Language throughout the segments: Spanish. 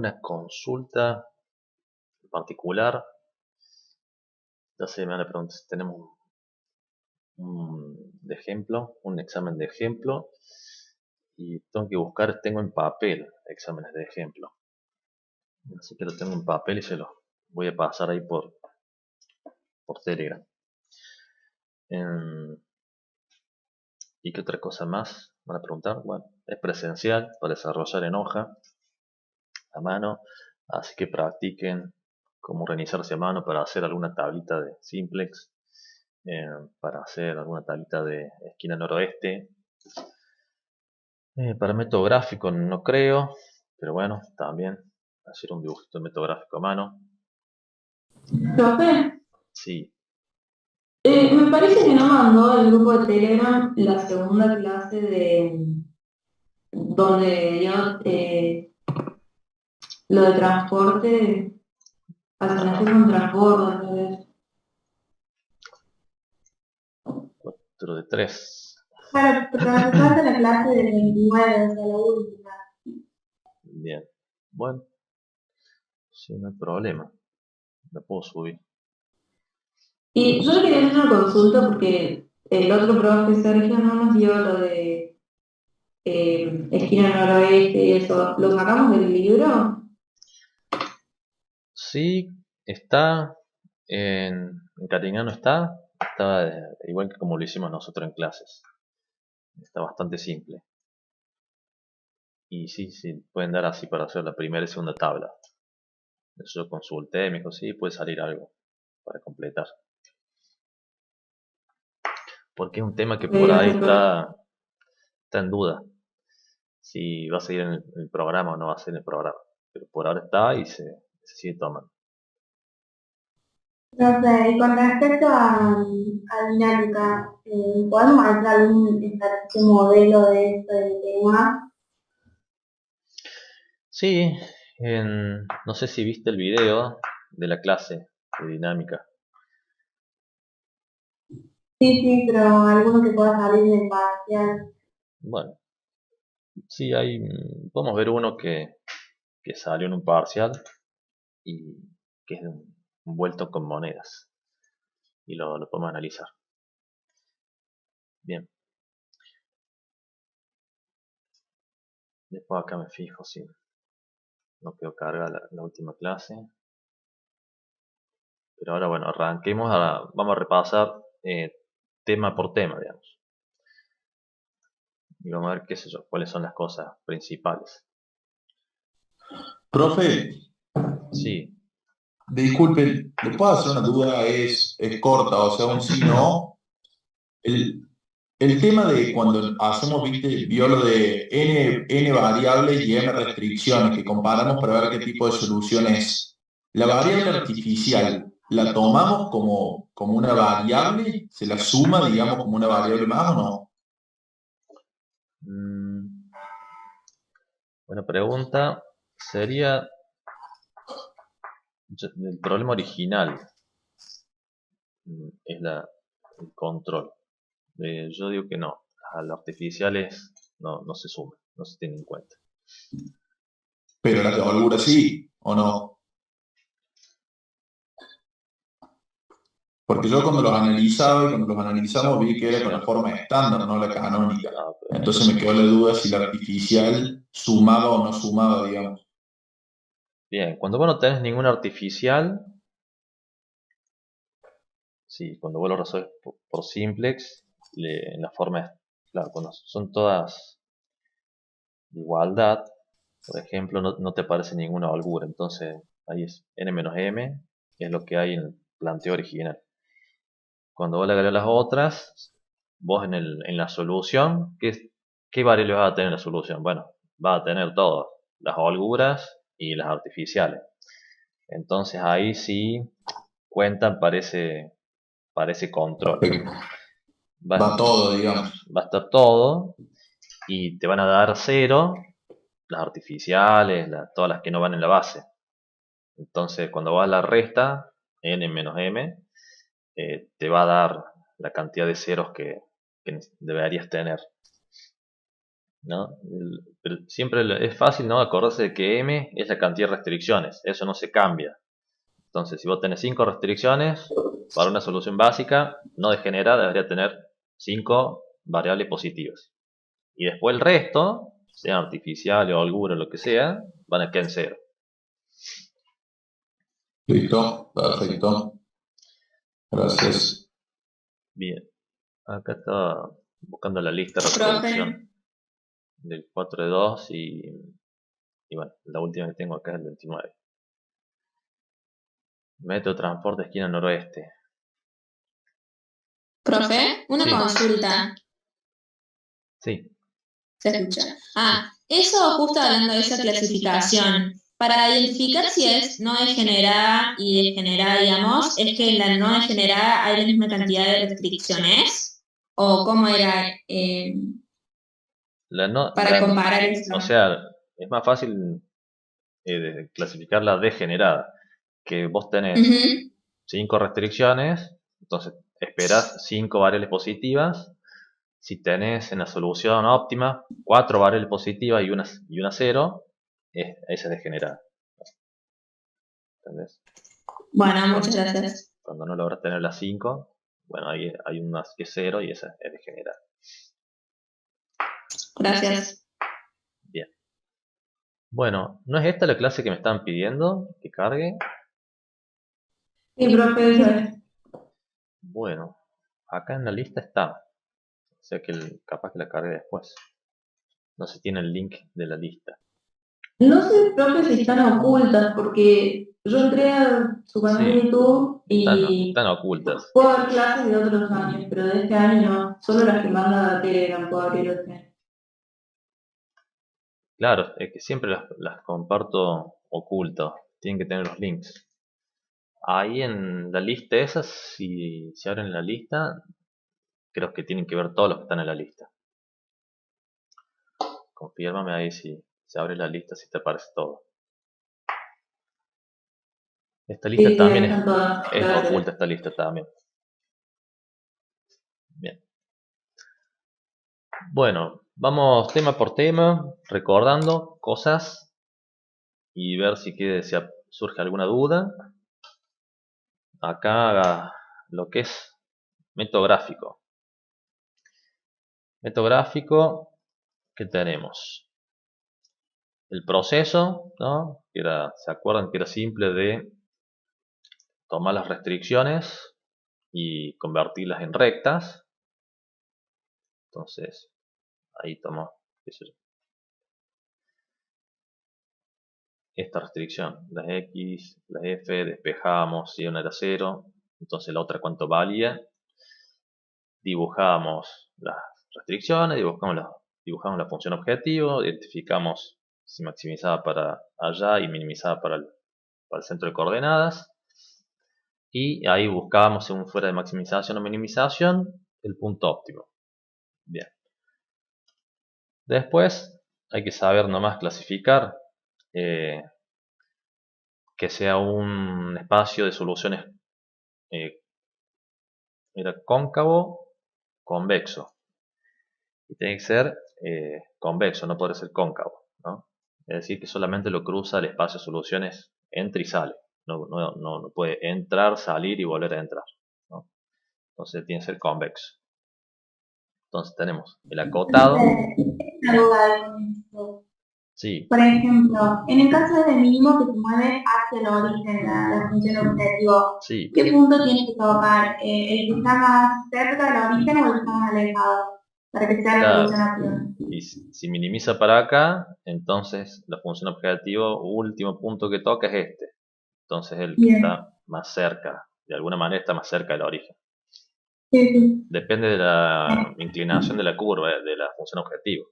alguna consulta en particular. Entonces me van a preguntar si tenemos de ejemplo, un examen de ejemplo. Y tengo que buscar, tengo en papel exámenes de ejemplo. Así que lo tengo en papel y se los voy a pasar ahí por Telegram. En- ¿Y qué otra cosa más? Van a preguntar. Bueno, es presencial para desarrollar en hoja a mano. Así que practiquen cómo organizarse a mano para hacer alguna tablita de simplex. Para hacer alguna tablita de esquina noroeste. Para método gráfico no creo. Pero bueno, también hacer un dibujito de método gráfico a mano. Profe, Sí, me parece que no mandó al grupo de Telegram la segunda clase de donde dio lo de transporte, ajá. asignación con transbordo, ¿no es? Otro de tres. Para falta la clase del 29, o sea, la última. Bien. Bueno, sí, no hay problema. La puedo subir. Y yo le quería hacer una consulta porque el otro profe Sergio no nos dio lo de esquina noroeste y eso. ¿Lo sacamos del libro? Sí, está en Carignano está igual que como lo hicimos nosotros en clases. Está bastante simple. Y sí, sí, pueden dar así para hacer la primera y segunda tabla. Eso yo consulté, me dijo, sí, puede salir algo para completar. Porque es un tema que por ahí Gracias, profe. está en duda. Si va a seguir en el programa o no va a seguir en el programa. Pero por ahora está y se sigue tomando. Profe, y con respecto a dinámica, ¿podemos hacer algún ejercicio modelo de este tema? Sí, no sé si viste el video de la clase de dinámica. Sí, sí, pero alguno que pueda salir del parcial. Bueno, sí, podemos ver uno que salió en un parcial y que es envuelto con monedas y lo podemos analizar. Bien, después acá me fijo si no quedó carga la última clase. Pero ahora bueno, arranquemos, vamos a repasar tema por tema, digamos. Y vamos a ver qué sé yo, cuáles son las cosas principales. Profe, Sí, disculpen, ¿le puedo hacer una duda? Es corta, o sea, un sí, no. El, el tema de cuando hacemos, viste, vio lo de n variables y n restricciones, que comparamos para ver qué tipo de solución es. La variable artificial, ¿la tomamos como una variable? ¿Se la suma, digamos, como una variable más o no? mm, buena pregunta. Sería el problema original, es el control. Yo digo que no, a lo artificiales no se suma, no se tiene en cuenta. Pero las de holgura sí, ¿o no? Porque yo cuando los analizaba y cuando los analizamos vi que era con la forma estándar, no la canónica. Ah, pero Entonces me quedó la duda si la artificial sumaba o no sumaba, digamos. bien, cuando vos no tenés ninguna artificial, sí, cuando vos lo resolves por simplex, en la forma es, claro, cuando son todas de igualdad, por ejemplo, no te aparece ninguna holgura, entonces ahí es n menos m, que es lo que hay en el planteo original. Cuando vos le agregas las otras, vos en la solución, ¿qué variables vas a tener en la solución? Bueno, vas a tener todas, las holguras y las artificiales. Entonces ahí sí cuentan para ese control. Perfecto. Va, Va todo, digamos. va a estar todo y te van a dar cero las artificiales, todas las que no van en la base. Entonces cuando vas a la resta, n menos m, te va a dar la cantidad de ceros que deberías tener. ¿no? Pero siempre es fácil, ¿no? Acordarse de que M es la cantidad de restricciones, eso no se cambia. Entonces, si vos tenés 5 restricciones, para una solución básica, no degenerada, debería tener 5 variables positivas. Y después el resto, sean artificiales o alguno, lo que sea, van a quedar en cero. Listo, perfecto. Gracias. Bien, acá estaba buscando la lista de reproducción del 4 de 2 y bueno, la última que tengo acá es el 29. Método de transporte esquina noroeste. Profe, una Sí. consulta. Sí, Se escucha. Eso justo hablando de esa clasificación. Para identificar si es no degenerada y degenerada, digamos, ¿es que en la no degenerada hay la misma cantidad de restricciones? ¿O cómo era para comparar eso? o sea, es más fácil de clasificar la degenerada, que vos tenés Ujú. 5 restricciones, entonces esperás 5 variables positivas. Si tenés en la solución óptima 4 variables positivas y una cero, esa es degenerada. ¿Entendés? Bueno, muchas gracias. Cuando no logras tener las 5, bueno, ahí hay una que es 0 y esa es degenerada. Gracias. Bien. Bueno, ¿no es esta la clase que me estaban pidiendo que cargue? Sí, profe, eso es. Bueno, acá en la lista está. O sea que capaz que la cargue después. No se tiene el link de la lista. No sé, profe, si están ocultas, porque yo entré a su canal de Sí, YouTube y están ocultas. puedo ver clases de otros años, pero de este año no. Solo las que manda a Telegram puedo abrir este año. Claro, es que siempre las comparto ocultas. Tienen que tener los links. Ahí en la lista esa, si abren la lista, creo que tienen que ver todos los que están en la lista. Confírmame ahí si se abre la lista, si te aparece todo. Esta lista Sí, también están todas. es Gracias. oculta, esta lista también. Bien. Bueno, vamos tema por tema, recordando cosas y ver si surge alguna duda. Acá lo que es método gráfico. Método gráfico, ¿qué tenemos? El proceso, ¿no? ¿Se acuerdan que era simple de tomar las restricciones y convertirlas en rectas? Entonces, ahí tomo, qué sé yo, esta restricción, las X, las F, despejamos si una era 0, entonces la otra cuánto valía, dibujamos las restricciones, dibujamos la función objetivo, identificamos si maximizaba para allá y minimizaba para el centro de coordenadas, y ahí buscábamos según fuera de maximización o minimización el punto óptimo. Bien. Después hay que saber nomás clasificar que sea un espacio de soluciones era cóncavo, convexo. Y tiene que ser convexo, no puede ser cóncavo, ¿no? Es decir, que solamente lo cruza el espacio de soluciones, entra y sale. No puede entrar, salir y volver a entrar, ¿no? Entonces tiene que ser convexo. Entonces tenemos el acotado. Una duda con esto. Sí, Por ejemplo, en el caso de mínimo que se mueve hacia el origen, la función objetivo, sí, ¿qué punto tiene que tocar? ¿El que está más cerca del origen o el que está más alejado? Para que sea la claro. solución óptima. Y si minimiza para acá, entonces la función objetivo, último punto que toca es este. Entonces el que Bien. está más cerca, de alguna manera está más cerca del origen. Sí, sí. Depende de la inclinación de la curva, de la función objetivo.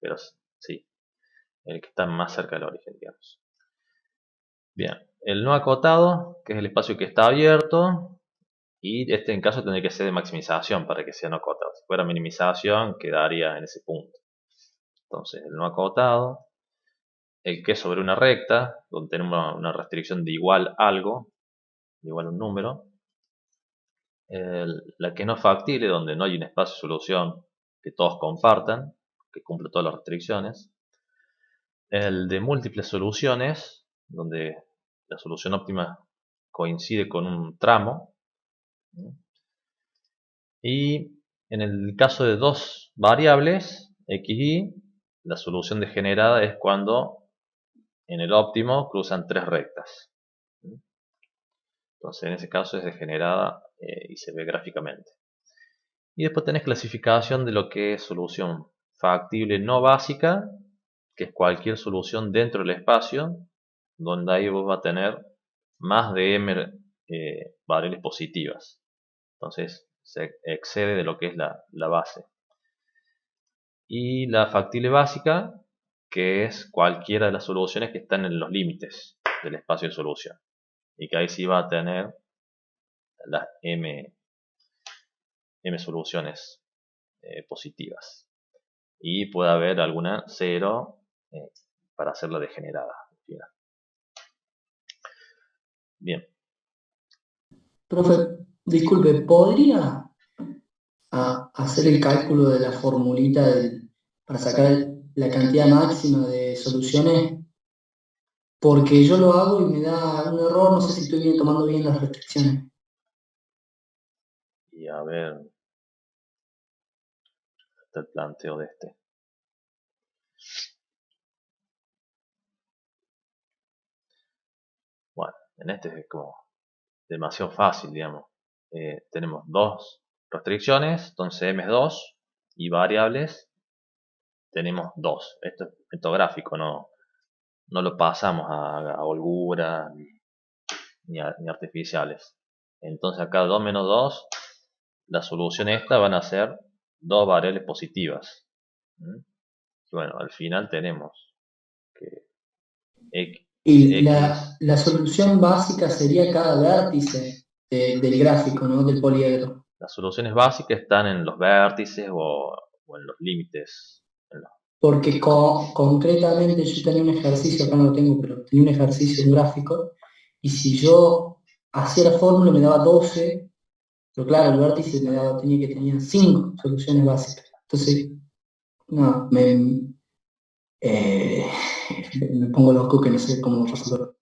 Pero sí, el que está más cerca del origen, digamos. Bien, el no acotado, que es el espacio que está abierto, y este en caso tendría que ser de maximización para que sea no acotado. Si fuera minimización, quedaría en ese punto. Entonces, el no acotado, el que es sobre una recta, donde tenemos una restricción de igual algo, de igual un número. La que no es factible, donde no hay un espacio de solución que todos compartan, que cumple todas las restricciones. El de múltiples soluciones, donde la solución óptima coincide con un tramo. Y en el caso de dos variables, x y, la solución degenerada es cuando en el óptimo cruzan tres rectas. Entonces en ese caso es degenerada y se ve gráficamente. Y después tenés clasificación de lo que es solución factible no básica, que es cualquier solución dentro del espacio, donde ahí vos vas a tener más de m variables positivas. Entonces se excede de lo que es la base. Y la factible básica, que es cualquiera de las soluciones que están en los límites del espacio de solución. Y que ahí sí va a tener las m soluciones positivas. Y puede haber alguna 0 para hacerla degenerada. Bien. Profe, disculpe, ¿podría hacer el cálculo de la formulita para sacar la cantidad máxima de soluciones? Porque yo lo hago y me da un error, no sé si estoy tomando bien las restricciones. Y a ver, el planteo de este. Bueno, en este es como demasiado fácil, digamos. Tenemos dos restricciones, entonces m es 2, y variables tenemos 2. Esto es gráfico, no lo pasamos a holgura ni artificiales. Entonces acá 2 menos 2, la solución esta van a ser dos variables positivas. Y bueno, al final tenemos que Y x, la solución básica sería cada vértice del gráfico, ¿no? Del poliedro. las soluciones básicas están en los vértices o en los límites. Porque concretamente yo tenía un ejercicio, acá no lo tengo, pero tenía un ejercicio, un gráfico, y si yo hacía la fórmula me daba 12, pero claro, el vértice tenía que tener 5 soluciones básicas. Entonces, no, eh, me pongo loco que no sé cómo resolverlo.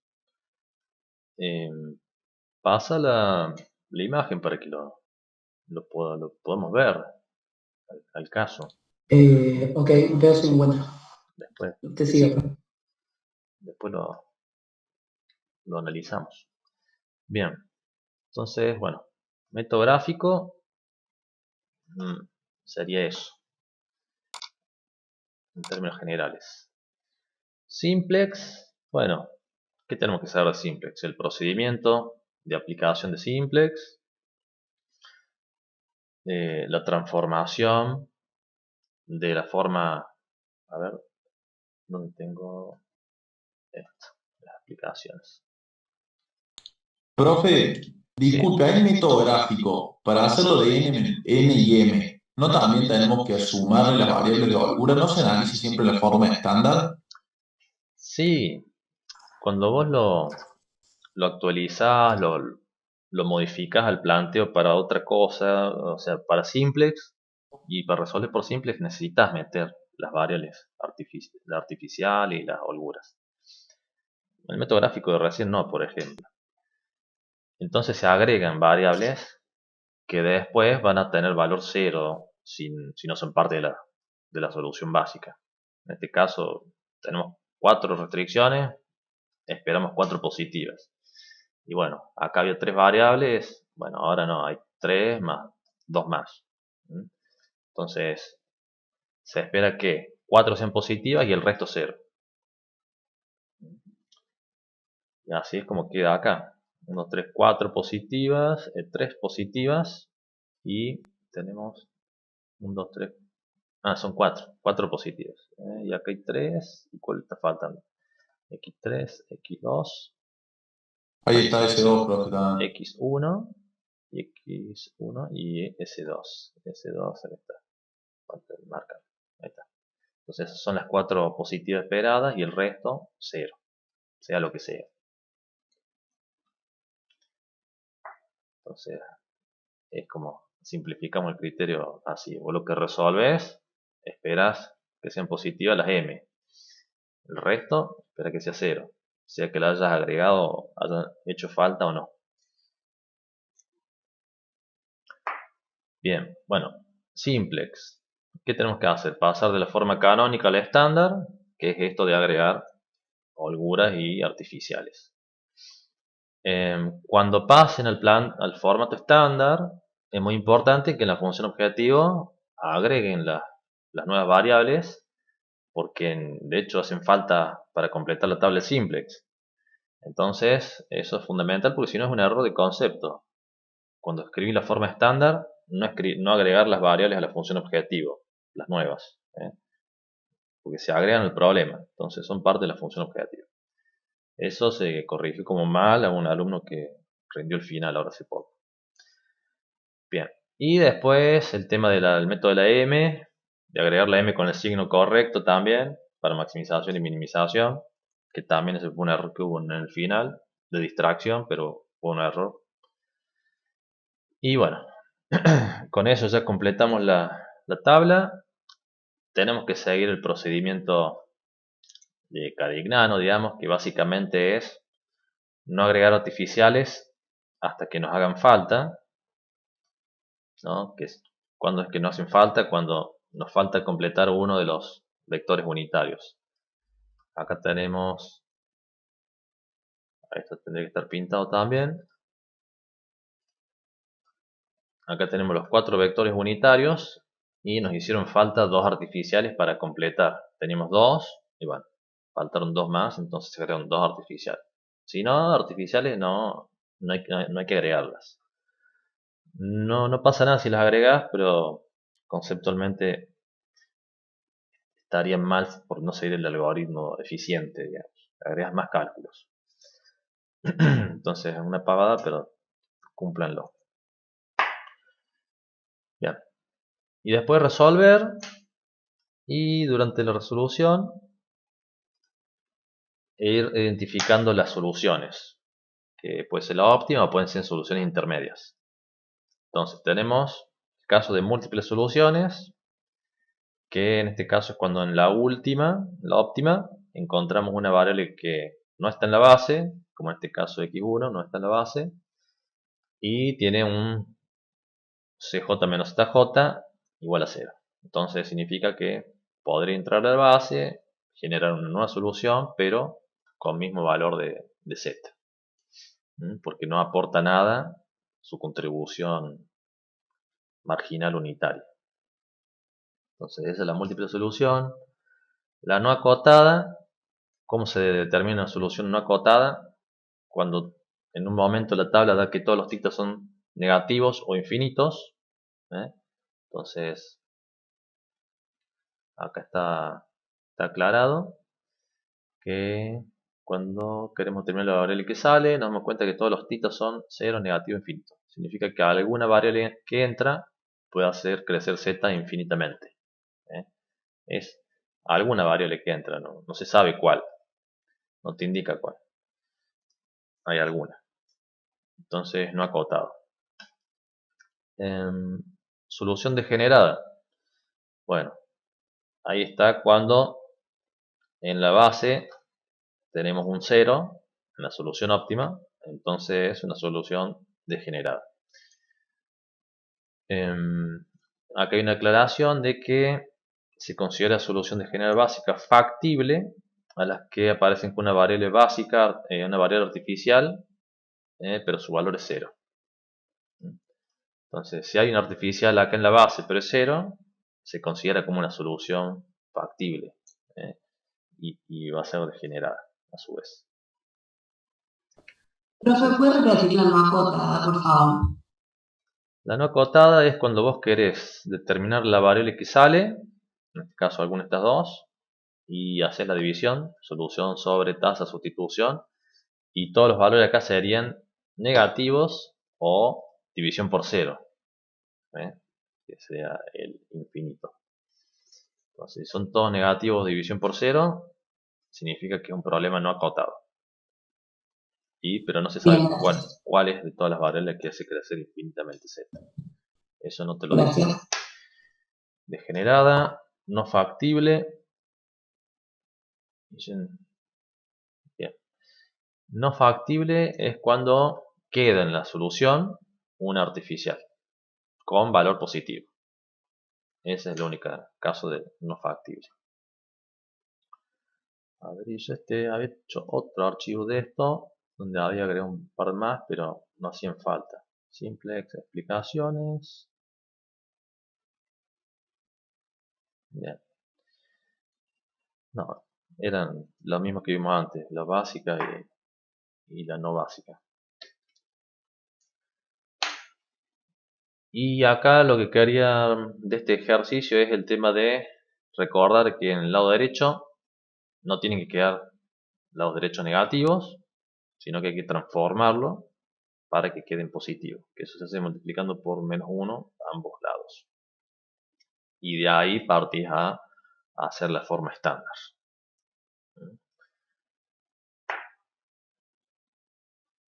Pasa la imagen para que lo podamos ver al caso. Ok, veo si me encuentro. Después Usted siga, pues. después lo analizamos. Bien, entonces, bueno, método gráfico sería eso, en términos generales. Simplex, bueno, ¿qué tenemos que saber de Simplex? El procedimiento de aplicación de Simplex, la transformación de la forma, a ver, ¿dónde tengo esto? Las aplicaciones. Profe, disculpe, hay método gráfico para hacerlo de n y m. ¿No también tenemos que sumarle las variables de holgura? ¿No se analiza siempre la forma estándar? Sí, cuando vos lo actualizás, lo modificas al planteo para otra cosa, o sea, para simplex, y para resolver por simplex necesitas meter las variables artificiales y las holguras. El método gráfico de recién no, por ejemplo. Entonces se agregan variables que después van a tener valor 0 si no son parte de la solución básica. En este caso tenemos 4 restricciones, esperamos 4 positivas. Y bueno, acá había 3 variables, bueno, ahora no, hay 3 más 2 más. Entonces se espera que 4 sean positivas y el resto 0. Y así es como queda acá. 1, 3, 4 positivas, 3 positivas y tenemos 1, 2, 3. Ah, son 4 positivas. Y acá hay 3. ¿Y cuál está faltando? X3, X2. Ahí está ese 2, profe. X1 y X1 y S2. S2, ahí está. Falta el marcar. Ahí está. Entonces esas son las 4 positivas esperadas y el resto 0. Sea lo que sea. Entonces es como simplificamos el criterio así. Vos lo que resolves, esperas que sean positivas las m. El resto, espera que sea 0. Sea que la hayas agregado, haya hecho falta o no. Bien, bueno, simplex. ¿Qué tenemos que hacer? Pasar de la forma canónica al estándar, que es esto de agregar holguras y artificiales. Cuando pasen al formato estándar, es muy importante que en la función objetivo agreguen las nuevas variables, porque de hecho hacen falta para completar la tabla simplex. Entonces, eso es fundamental porque si no es un error de concepto. Cuando escribí la forma estándar, no agregar las variables a la función objetivo, las nuevas, porque se agregan el problema, entonces son parte de la función objetivo. Eso se corrigió como mal a un alumno que rindió el final ahora hace poco. Bien, y después el tema del método de la m, de agregar la m con el signo correcto también, para maximización y minimización, que también ese fue un error que hubo en el final, de distracción, pero fue un error. Y bueno, con eso ya completamos la tabla. Tenemos que seguir el procedimiento de Carignano, digamos, que básicamente es no agregar artificiales hasta que nos hagan falta, ¿no? ¿Cuándo es que nos hacen falta? Cuando nos falta completar uno de los vectores unitarios. Acá tenemos, esto tendría que estar pintado también. Acá tenemos los 4 vectores unitarios y nos hicieron falta 2 artificiales para completar. Teníamos 2 y bueno, faltaron 2 más, entonces se agregaron 2 artificiales. Si no, artificiales no hay que agregarlas. No pasa nada si las agregas, pero conceptualmente estarían mal por no seguir el algoritmo eficiente, digamos. Agregas más cálculos. Entonces es una pavada, pero cúmplanlo. Bien. Y después resolver. Y durante la resolución ir identificando las soluciones. Que puede ser la óptima o pueden ser soluciones intermedias. Entonces tenemos el caso de múltiples soluciones. Que en este caso es cuando en la óptima, encontramos una variable que no está en la base, como en este caso x1 no está en la base, y tiene un cj menos zj igual a 0. Entonces significa que podría entrar a la base, generar una nueva solución, pero con mismo valor de z. Porque no aporta nada su contribución marginal unitaria. Entonces esa es la múltiple solución. La no acotada, ¿cómo se determina una solución no acotada? Cuando en un momento la tabla da que todos los titas son negativos o infinitos. Entonces, acá está aclarado que cuando queremos determinar la variable que sale, nos damos cuenta que todos los titas son 0, negativo, infinito. Significa que alguna variable que entra puede hacer crecer z infinitamente. Es alguna variable que entra, no se sabe cuál, no te indica cuál, hay alguna, entonces no acotado. Solución degenerada, bueno, ahí está cuando en la base tenemos un 0 en la solución óptima, entonces es una solución degenerada. Acá hay una aclaración de que se considera solución degenerada básica factible a las que aparecen con una variable básica, una variable artificial, pero su valor es 0. Entonces, si hay un artificial acá en la base, pero es 0, se considera como una solución factible y va a ser degenerada a su vez. Profe, ¿puede repetir la no acotada, por favor? La no acotada es cuando vos querés determinar la variable que sale, en este caso alguna de estas dos, y haces la división, solución sobre tasa sustitución, y todos los valores acá serían negativos o división por 0, que sería el infinito. Entonces, si son todos negativos división por 0, significa que es un problema no acotado. Pero no se sabe cuál es de todas las variables que hace crecer infinitamente z. Eso no te lo dice. Degenerada, no factible. Bien. No factible es cuando queda en la solución una artificial con valor positivo. Ese es el único caso de no factible. A ver, y yo había hecho otro archivo de esto donde había agregado un par más, pero no hacían falta. Simplex explicaciones. Bien. No, eran lo mismo que vimos antes, la básica y la no básica. Y acá lo que quería de este ejercicio es el tema de recordar que en el lado derecho no tienen que quedar lados derechos negativos, sino que hay que transformarlo para que queden positivos, que eso se hace multiplicando por -1 a ambos lados. Y de ahí partís a hacer la forma estándar.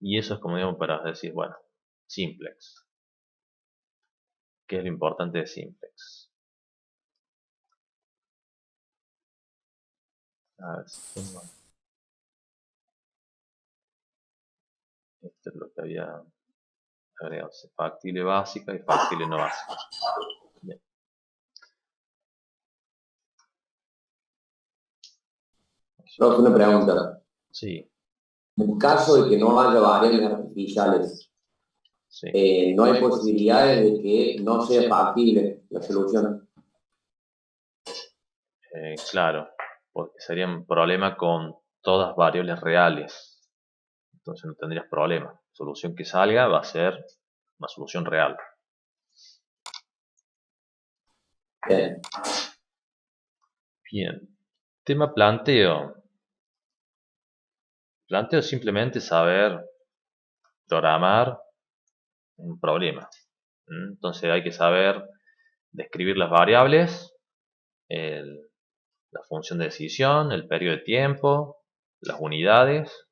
Y eso es como digamos para decir, bueno, simplex. ¿Qué es lo importante de simplex? A ver si tengo... Esto es lo que había agregado. Factible básica y factible no básica. Bien. Profe, una pregunta. Sí, En caso de que no haya variables artificiales, sí. no hay posibilidades de que no sea factible la solución. Claro, porque sería un problema con todas variables reales. Entonces no tendrías problema. La solución que salga va a ser una solución real. Bien. Bien. Tema planteo. Planteo es simplemente saber programar un problema. Entonces hay que saber describir las variables, la función de decisión, el periodo de tiempo, las unidades.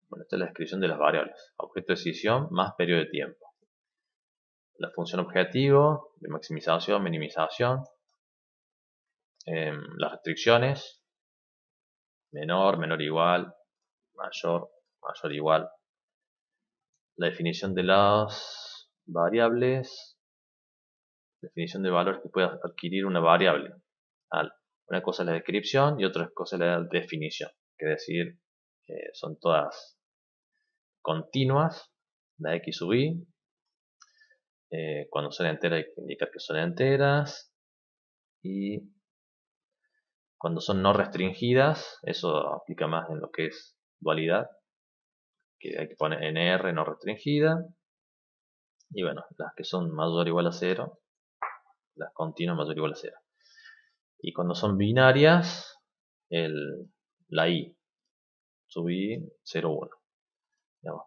Bueno, esta es la descripción de las variables. Objeto de decisión más periodo de tiempo. La función objetivo de maximización, minimización. Las restricciones. Menor, menor igual. Mayor, mayor igual. La definición de las variables. Definición de valores que puede adquirir una variable. Una cosa es la descripción y otra cosa es la definición. Que es decir, son todas continuas, la x sub y. Cuando son enteras hay que indicar que son enteras. Y cuando son no restringidas, eso aplica más en lo que es dualidad. Que hay que poner nr no restringida. Y bueno, las que son mayor o igual a 0. Las continuas mayor o igual a 0. Y cuando son binarias, la i sub i 0, 1. Digamos.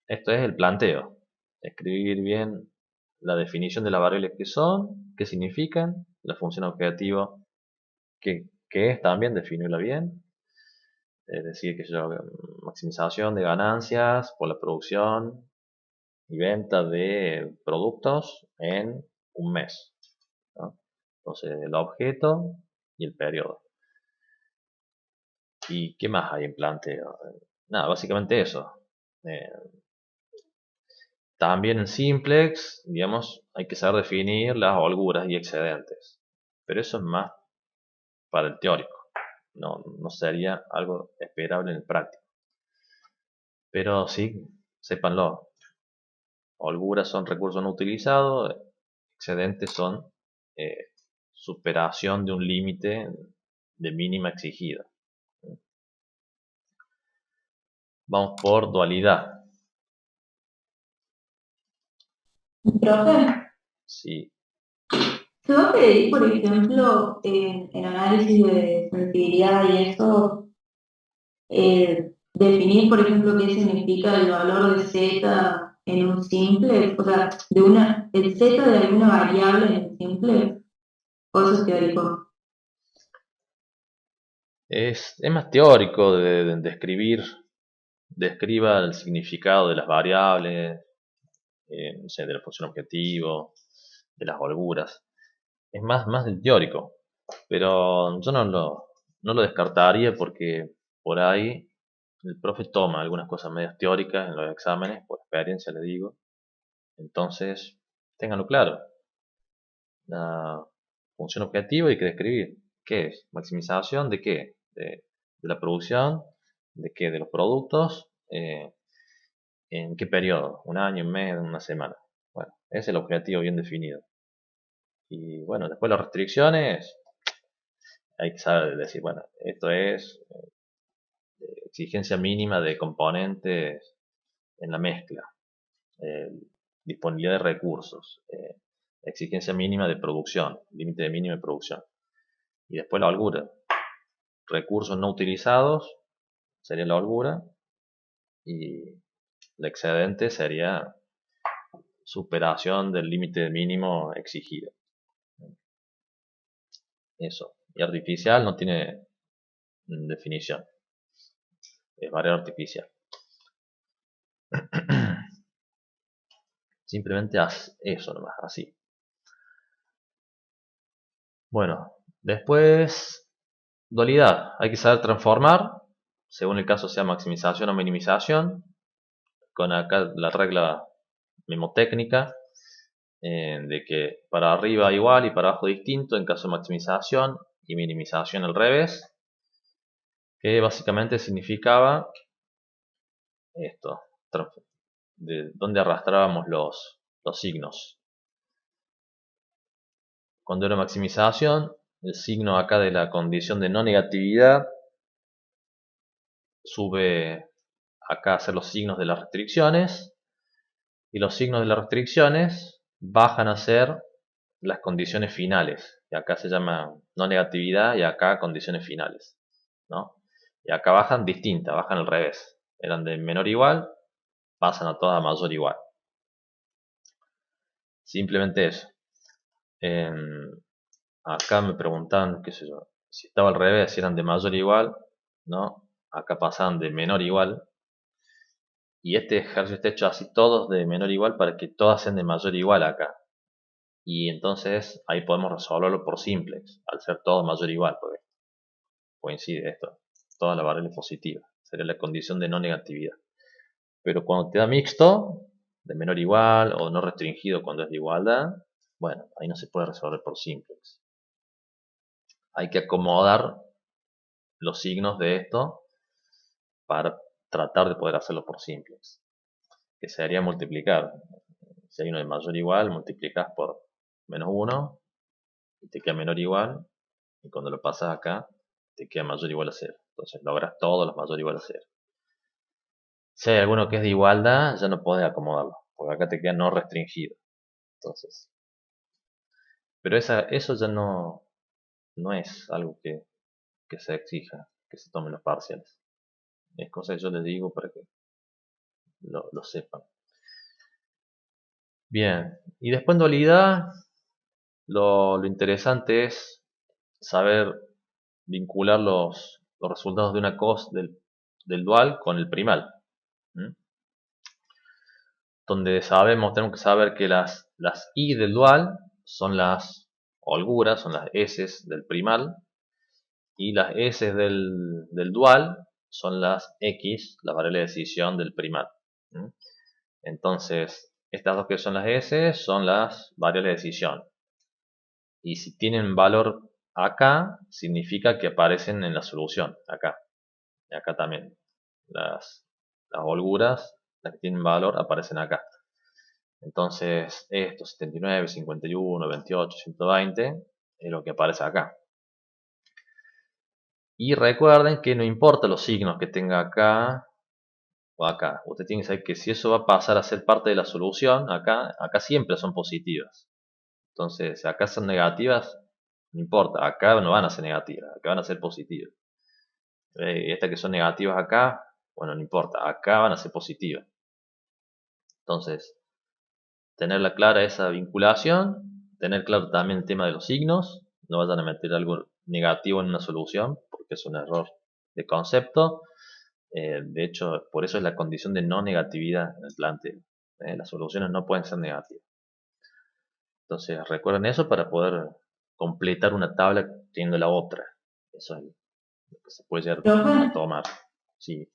Esto es el planteo. Escribir bien la definición de las variables que son, qué significan, la función objetivo, que es también definirla bien. Es decir, que yo maximización de ganancias por la producción y venta de productos en un mes, ¿no? Entonces el objeto y el periodo. ¿Y qué más hay en planteo? Nada, básicamente eso. También en simplex, digamos, hay que saber definir las holguras y excedentes. Pero eso es más para el teórico. No sería algo esperable en el práctico. Pero sí, sépanlo. Holguras son recursos no utilizados. Excedentes son superación de un límite de mínima exigida. Vamos por dualidad. Profe, Sí, se va a pedir, por ejemplo, en análisis de sensibilidad y eso, definir, por ejemplo, qué significa el valor de z en un simple, o sea, el z de alguna variable en un simple, o eso es teórico. es más teórico de describir. Describa el significado de las variables, no sé, de la función objetivo, de las holguras. Es más del teórico. Pero yo no lo descartaría porque por ahí el profe toma algunas cosas medias teóricas en los exámenes, por experiencia le digo. Entonces, ténganlo claro. La función objetivo hay que describir. ¿Qué es? ¿Maximización de qué? De la producción, de qué, de los productos, en qué periodo, un año, un mes, una semana. Bueno, ese es el objetivo bien definido. Y bueno, después las restricciones, hay que saber decir, bueno, esto es exigencia mínima de componentes en la mezcla, eh, disponibilidad de recursos, exigencia mínima de producción, límite de mínimo de producción. Y después la holgura. Recursos no utilizados sería la holgura y el excedente sería superación del límite mínimo exigido. Eso. Y artificial no tiene definición. Es variable artificial. Simplemente haz eso nomás, así. Bueno, después dualidad. Hay que saber transformar, según el caso sea maximización o minimización, con acá la regla mnemotécnica, de que para arriba igual y para abajo distinto en caso de maximización y minimización al revés, que básicamente significaba esto, de donde arrastrábamos los signos. Cuando era maximización, el signo acá de la condición de no negatividad sube acá a ser los signos de las restricciones, y los signos de las restricciones bajan a ser las condiciones finales, y acá se llama no negatividad y acá condiciones finales, ¿no? Y acá bajan distintas, bajan al revés, eran de menor igual, pasan a todas a mayor igual. Simplemente eso. Acá me preguntaban, qué sé yo, si estaba al revés, si eran de mayor igual, ¿no? Acá pasaban de menor igual. Y este ejercicio está hecho así todos de menor igual para que todas sean de mayor igual acá. Y entonces ahí podemos resolverlo por simplex, al ser todos mayor igual, porque coincide esto, toda la variable positiva, sería la condición de no negatividad. Pero cuando te da mixto, de menor igual o no restringido cuando es de igualdad, bueno, ahí no se puede resolver por simplex. Hay que acomodar los signos de esto para tratar de poder hacerlo por simplex, que sería multiplicar. Si hay uno de mayor igual, multiplicas por menos 1 y te queda menor igual, y cuando lo pasas acá te queda mayor igual a 0. Entonces logras todos los mayor igual a 0. Si hay alguno que es de igualdad, ya no podés acomodarlo, porque acá te queda no restringido. Entonces, pero eso ya no es algo que se exija, que se tomen los parciales. Es cosa que yo les digo para que lo sepan. Bien, y después en dualidad, lo interesante es saber vincular los resultados de una cos del dual con el primal. Donde tenemos que saber que las i del dual son las holguras, son las s del primal, y las s del dual son las x, la variable de decisión del primal. Entonces, estas dos que son las s son las variables de decisión. Y si tienen valor acá, significa que aparecen en la solución, acá. Y acá también. Las holguras, las que tienen valor, aparecen acá. Entonces, esto, 79, 51, 28, 120, es lo que aparece acá. Y recuerden que no importa los signos que tenga acá o acá. Usted tiene que saber que si eso va a pasar a ser parte de la solución, acá siempre son positivas. Entonces, si acá son negativas, no importa, acá no van a ser negativas, acá van a ser positivas. Estas que son negativas acá, bueno, no importa, acá van a ser positivas. Entonces, tenerla clara esa vinculación, tener claro también el tema de los signos, no vayan a meter algo negativo en una solución, porque es un error de concepto. De hecho, por eso es la condición de no negatividad en el planteo. Las soluciones no pueden ser negativas. Entonces, recuerden eso para poder completar una tabla teniendo la otra. Eso es lo que se puede llegar Profe, a tomar. Sí,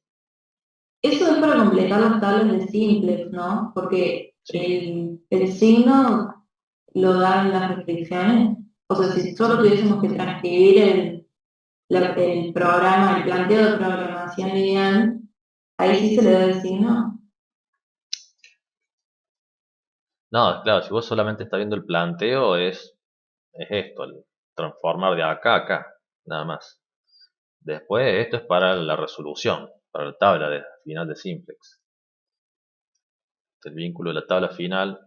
eso es para completar las tablas de simplex, ¿no? Porque sí. el signo lo dan las restricciones. O sea, si solo tuviésemos que transcribir el programa, el planteo de programación lineal, ahí sí se le da el signo. No, claro, si vos solamente estás viendo el planteo, es esto, el transformar de acá a acá, nada más. Después, esto es para la resolución, para la tabla final de simplex. El vínculo de la tabla final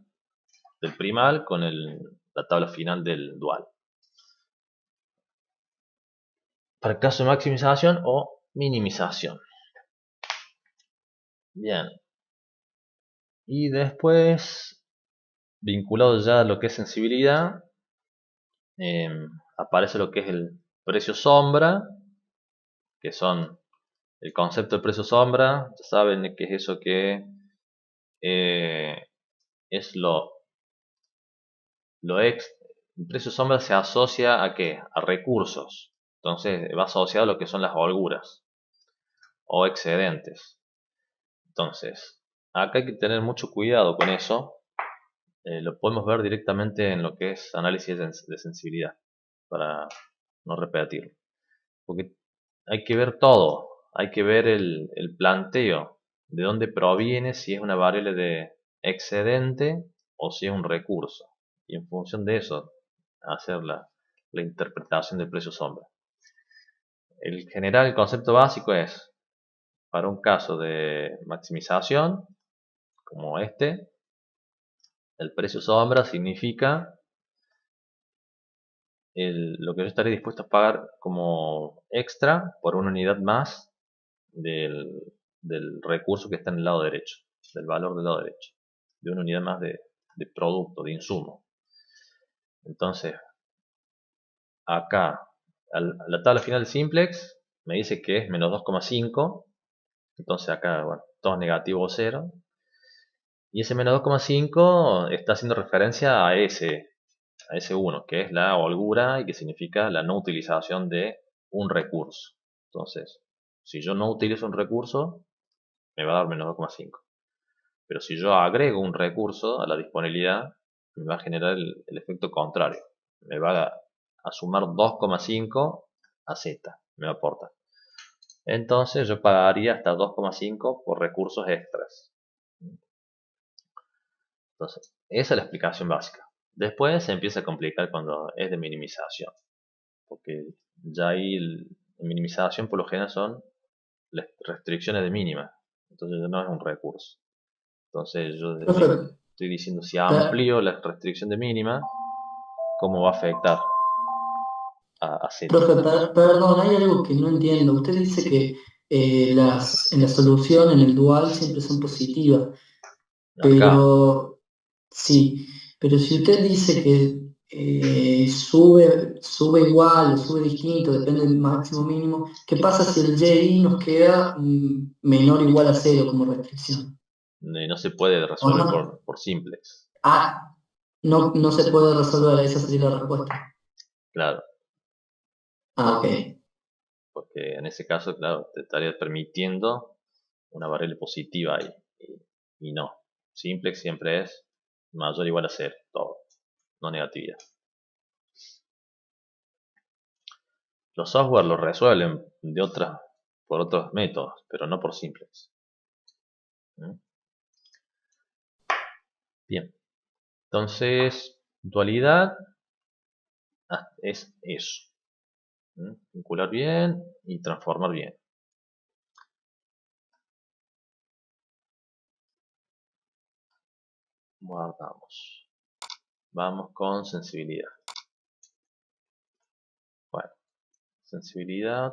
del primal con la tabla final del dual. Para el caso de maximización o minimización. Bien. Y después, vinculado ya a lo que es sensibilidad, aparece lo que es el precio sombra, que son el concepto de precio sombra. Ya saben que es eso que es el precio sombra se asocia a ¿qué? A recursos. Entonces va asociado a lo que son las holguras o excedentes. Entonces, acá hay que tener mucho cuidado con eso. Lo podemos ver directamente en lo que es análisis de sensibilidad, para no repetirlo. Porque hay que ver todo, hay que ver el planteo, de dónde proviene, si es una variable de excedente o si es un recurso. Y en función de eso, hacer la interpretación del precio sombra. En general, el concepto básico es, para un caso de maximización, como este, el precio sombra significa lo que yo estaré dispuesto a pagar como extra por una unidad más del recurso que está en el lado derecho, del valor del lado derecho, de una unidad más de producto, de insumo. Entonces, acá, a la tabla final de simplex me dice que es menos 2,5, entonces acá, bueno, todo es negativo o 0, y ese menos 2,5 está haciendo referencia a ese 1, que es la holgura y que significa la no utilización de un recurso. Entonces, si yo no utilizo un recurso, me va a dar menos 2,5. Pero si yo agrego un recurso a la disponibilidad, me va a generar el efecto contrario. Me va a sumar 2,5 a Z, me va a aportar. Entonces yo pagaría hasta 2,5 por recursos extras. Entonces, esa es la explicación básica. Después se empieza a complicar cuando es de minimización. Porque ya ahí en minimización por lo general son las restricciones de mínima. Entonces no es un recurso. Entonces yo Profe, estoy diciendo si per- amplío la restricción de mínima, ¿cómo va a afectar a Z? perdón, hay algo que no entiendo. Usted dice que en la solución, en el dual, siempre son positivas, Acá, pero sí, pero si usted dice que sube igual o sube distinto, depende del máximo mínimo, ¿qué pasa si el y nos queda menor o igual a cero como restricción? no se puede ¿O resolver no? por simplex. Ah, no se puede resolver, esa sería la respuesta. Claro, Ah, ok. porque en ese caso, claro, te estaría permitiendo una variable positiva ahí. Y no. Simplex siempre es mayor o igual a 0, todo, no negatividad. Los software lo resuelven por otros métodos, pero no por simplex. ¿Mm? Bien, entonces, dualidad es eso. Vincular bien y transformar bien. Guardamos. Vamos con sensibilidad. Bueno, sensibilidad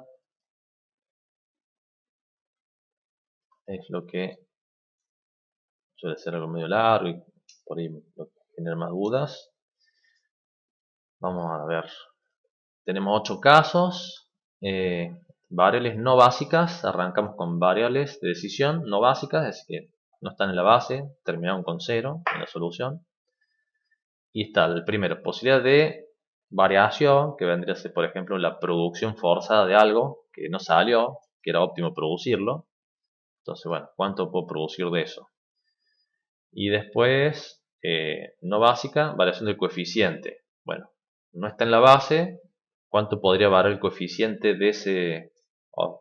es lo que suele ser algo medio largo y por ahí lo que genera más dudas. Vamos a ver. Tenemos 8 casos. Variables no básicas. Arrancamos con variables de decisión no básicas, es decir, que no están en la base, terminaron con 0 en la solución. Y está el primero, posibilidad de variación, que vendría a ser, por ejemplo, la producción forzada de algo que no salió, que era óptimo producirlo. Entonces, bueno, ¿cuánto puedo producir de eso? Y después, no básica, variación del coeficiente. Bueno, no está en la base, ¿cuánto podría variar el coeficiente de ese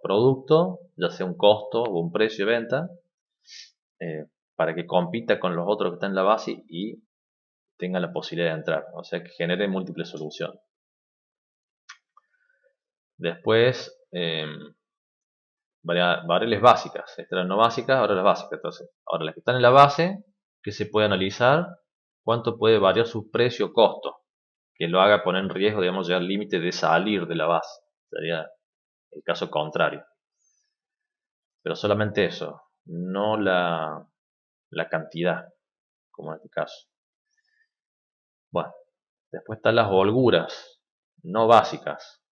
producto, ya sea un costo o un precio de venta, para que compita con los otros que están en la base y tenga la posibilidad de entrar? O sea, que genere múltiples soluciones. Después, variables básicas. Estas eran no básicas, ahora las básicas. Entonces, ahora las que están en la base, que se puede analizar cuánto puede variar su precio o costo, que lo haga poner en riesgo, digamos, llegar al límite de salir de la base. Sería el caso contrario. Pero solamente eso, no la cantidad, como en este caso. Bueno, después están las holguras no básicas.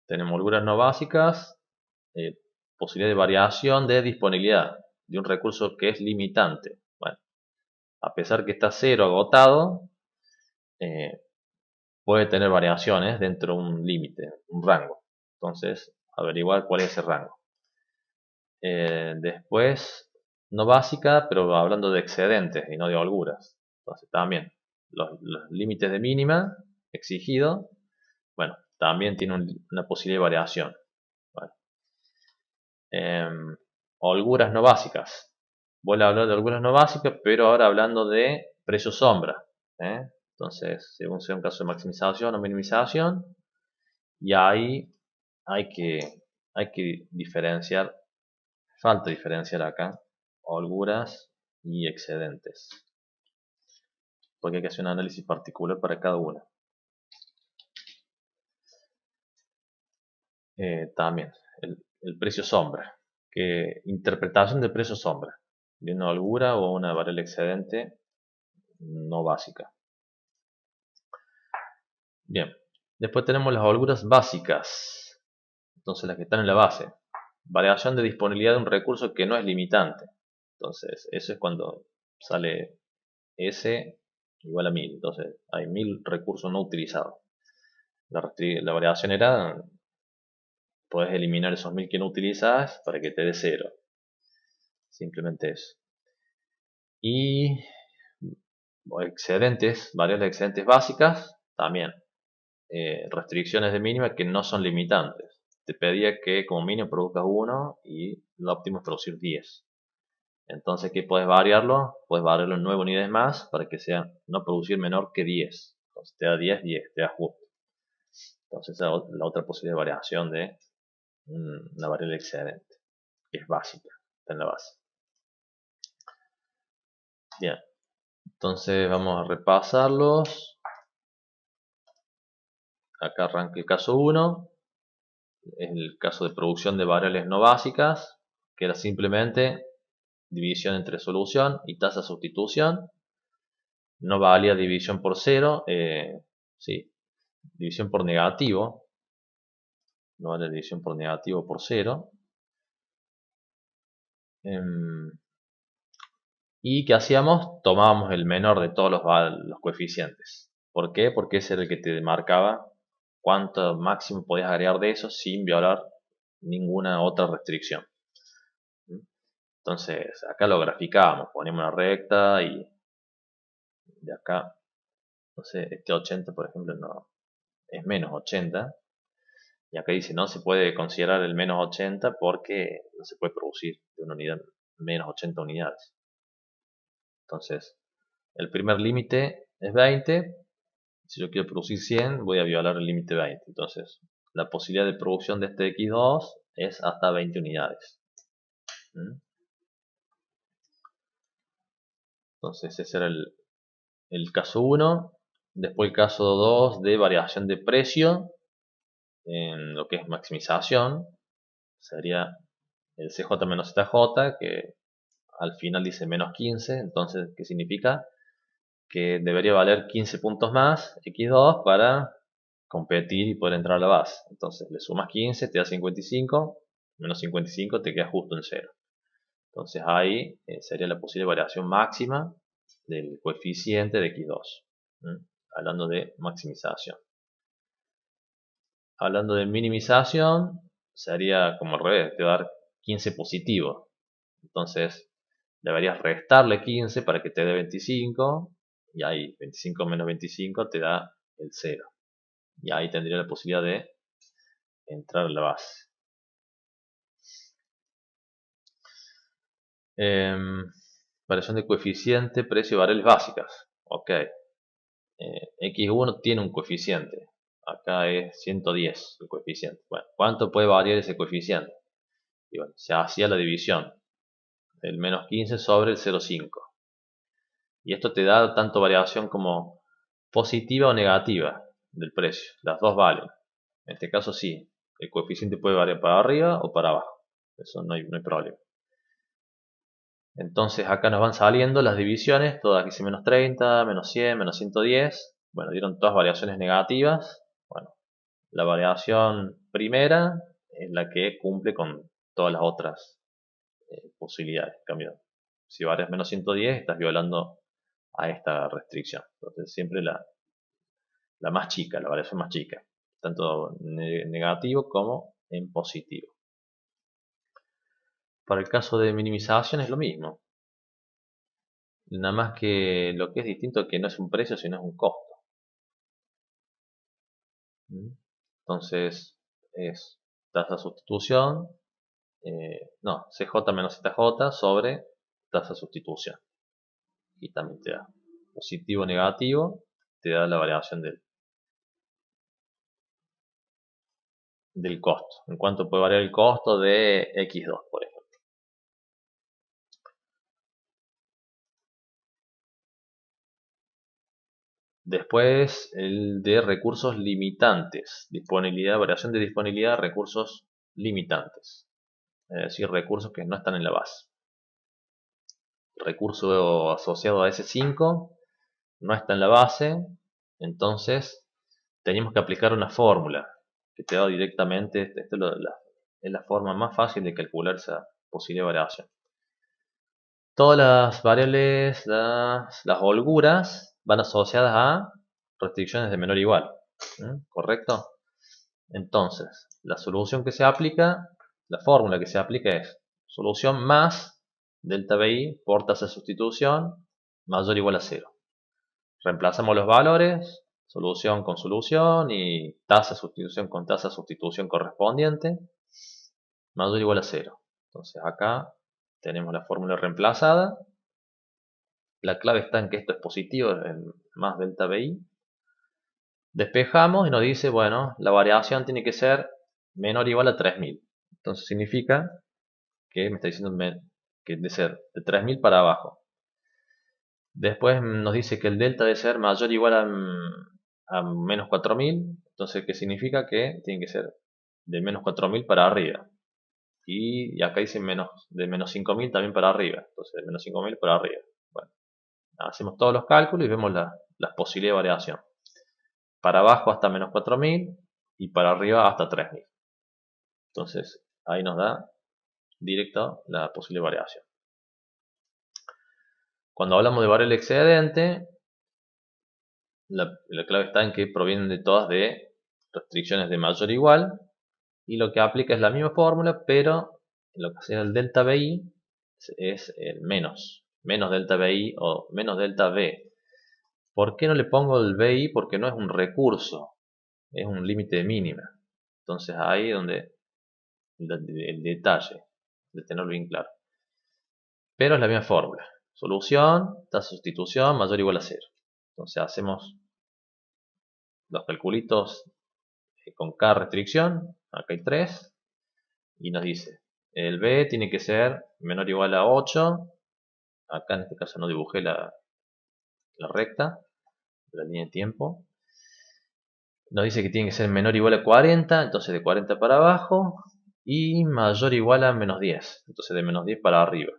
Tenemos holguras no básicas, posibilidad de variación de disponibilidad de un recurso que es limitante. Bueno, a pesar que está cero agotado, puede tener variaciones dentro de un límite, un rango. Entonces, averiguar cuál es ese rango. Después, no básica, pero hablando de excedentes y no de holguras. Entonces, también los límites de mínima exigidos, bueno, también tiene una posibilidad de variación. Bueno, holguras no básicas. Voy a hablar de holguras no básicas, pero ahora hablando de precio sombra. Entonces, según sea un caso de maximización o minimización, y ahí hay que diferenciar, falta diferenciar acá, holguras y excedentes. Porque hay que hacer un análisis particular para cada una. También, el precio sombra. Interpretación del precio sombra. De una holgura o una variable excedente no básica. Bien, después tenemos las holguras básicas. Entonces las que están en la base. Variación de disponibilidad de un recurso que no es limitante. Entonces, eso es cuando sale S igual a 1000. Entonces, hay 1000 recursos no utilizados. La variación era, puedes eliminar esos 1000 que no utilizas para que te dé 0. Simplemente eso. Y excedentes, variables excedentes básicas, también. Restricciones de mínima que no son limitantes. Te pedía que como mínimo produzcas 1 y lo óptimo es producir 10. Entonces, ¿qué puedes variarlo? Puedes variarlo en 9 unidades más para que sea no producir menor que 10. Entonces te da 10, 10, te da justo. Entonces, esa es la otra posibilidad de variación de una variable excedente, que es básica, está en la base. Bien, entonces vamos a repasarlos. Acá arranca el caso 1. Es el caso de producción de variables no básicas, que era simplemente división entre solución y tasa de sustitución. No valía división por 0, sí, división por negativo. No vale división por negativo por 0. ¿Y qué hacíamos? Tomábamos el menor de todos los coeficientes. ¿Por qué? Porque ese era el que te marcaba cuánto máximo podías agregar de eso sin violar ninguna otra restricción. Entonces, acá lo graficábamos, poníamos una recta y de acá, no sé, este 80 por ejemplo no es menos 80. Y acá dice no se puede considerar el menos 80 porque no se puede producir de una unidad menos 80 unidades. Entonces, el primer límite es 20. Si yo quiero producir 100, voy a violar el límite 20. Entonces, la posibilidad de producción de este X2 es hasta 20 unidades. Entonces, ese era el caso 1. Después el caso 2 de variación de precio en lo que es maximización. Sería el CJ menos ZJ, que al final dice menos 15. Entonces, ¿qué significa? Que debería valer 15 puntos más X2 para competir y poder entrar a la base. Entonces le sumas 15, te da 55, menos 55 te queda justo en 0. Entonces ahí sería la posible variación máxima del coeficiente de X2. Hablando de maximización. hablando de minimización, sería como al revés, te va a dar 15 positivo. Entonces, deberías restarle 15 para que te dé 25, y ahí 25 menos 25 te da el 0. Y ahí tendría la posibilidad de entrar a la base. Variación de coeficiente, precio, variables básicas. Ok. X1 tiene un coeficiente. Acá es 110 el coeficiente. Bueno, ¿cuánto puede variar ese coeficiente? Y bueno, se hacía la división del menos 15 sobre el 0,5. Y esto te da tanto variación como positiva o negativa del precio. Las dos valen. En este caso sí, el coeficiente puede variar para arriba o para abajo. Eso no hay problema. Entonces acá nos van saliendo las divisiones, todas aquí dice menos 30, menos 100, menos 110. Bueno, dieron todas variaciones negativas. Bueno, la variación primera es la que cumple con todas las otras posibilidades. En cambio, si varias menos 110, estás violando a esta restricción. Entonces siempre la más chica, la variación más chica, tanto negativo como en positivo. Para el caso de minimización es lo mismo. Nada más que lo que es distinto es que no es un precio, sino es un costo. Entonces es tasa de sustitución, no, CJ menos ZJ sobre tasa de sustitución. Y también te da positivo o negativo, te da la variación del costo. En cuánto puede variar el costo de X2, por ejemplo. Después el de recursos limitantes. Disponibilidad, variación de disponibilidad de recursos limitantes. Es decir, recursos que no están en la base. Recurso asociado a S5 no está en la base. Entonces tenemos que aplicar una fórmula que te da directamente. Esto es la forma más fácil de calcular esa posible variación. Todas las variables, las holguras, van asociadas a restricciones de menor o igual. ¿Correcto? Entonces, la solución que se aplica, la fórmula que se aplica es solución más delta BI por tasa de sustitución mayor o igual a 0. Reemplazamos los valores, solución con solución y tasa de sustitución con tasa de sustitución correspondiente, mayor o igual a 0. Entonces acá tenemos la fórmula reemplazada. La clave está en que esto es positivo, en más delta BI. Despejamos y nos dice, bueno, la variación tiene que ser menor o igual a 3000. Entonces significa que me está diciendo que debe ser de 3000 para abajo. Después nos dice que el delta debe ser mayor o igual a menos 4000. Entonces, ¿qué significa? Que tiene que ser de menos 4000 para arriba. Y acá dice de menos 5000 también para arriba. Entonces, de menos 5000 para arriba. Bueno, hacemos todos los cálculos y vemos las posibilidades de variación. Para abajo hasta menos 4000 y para arriba hasta 3000. Entonces, ahí nos da directo la posible variación. Cuando hablamos de variable excedente, la clave está en que provienen de todas de restricciones de mayor o igual, y lo que aplica es la misma fórmula, pero lo que hace el delta BI es el menos delta BI o menos delta B. ¿Por qué no le pongo el BI? Porque no es un recurso, es un límite de mínima. Entonces ahí es donde el detalle de tenerlo bien claro. Pero es la misma fórmula. Solución, tasa de sustitución mayor o igual a 0. Entonces hacemos los calculitos con cada restricción. Acá hay 3. Y nos dice, el B tiene que ser menor o igual a 8. Acá en este caso no dibujé la recta, la línea de tiempo. Nos dice que tiene que ser menor o igual a 40, entonces de 40 para abajo. Y mayor o igual a menos 10, entonces de menos 10 para arriba.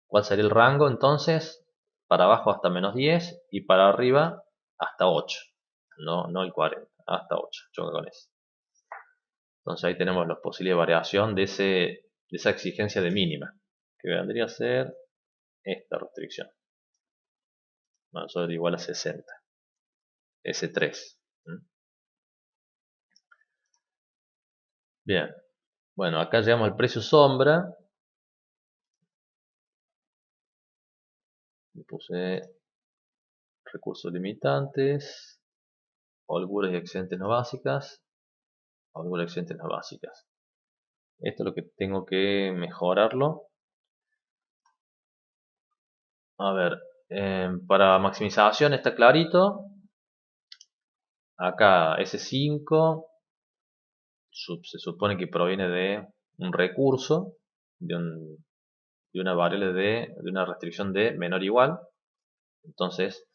¿Cuál sería el rango entonces? Para abajo hasta menos 10 y para arriba hasta 8. No el 40, hasta 8. Choca con eso. Entonces ahí tenemos la posible variación de esa exigencia de mínima, que vendría a ser esta restricción. Mayor o igual a 60. S3. Bien. Bueno, acá llegamos al precio sombra. Le puse recursos limitantes, holguras y excedentes no básicas, holguras y excedentes no básicas. Esto es lo que tengo que mejorarlo. A ver, para maximización está clarito. Acá S5 se supone que proviene de un recurso, de una variable de una restricción de menor o igual. Entonces,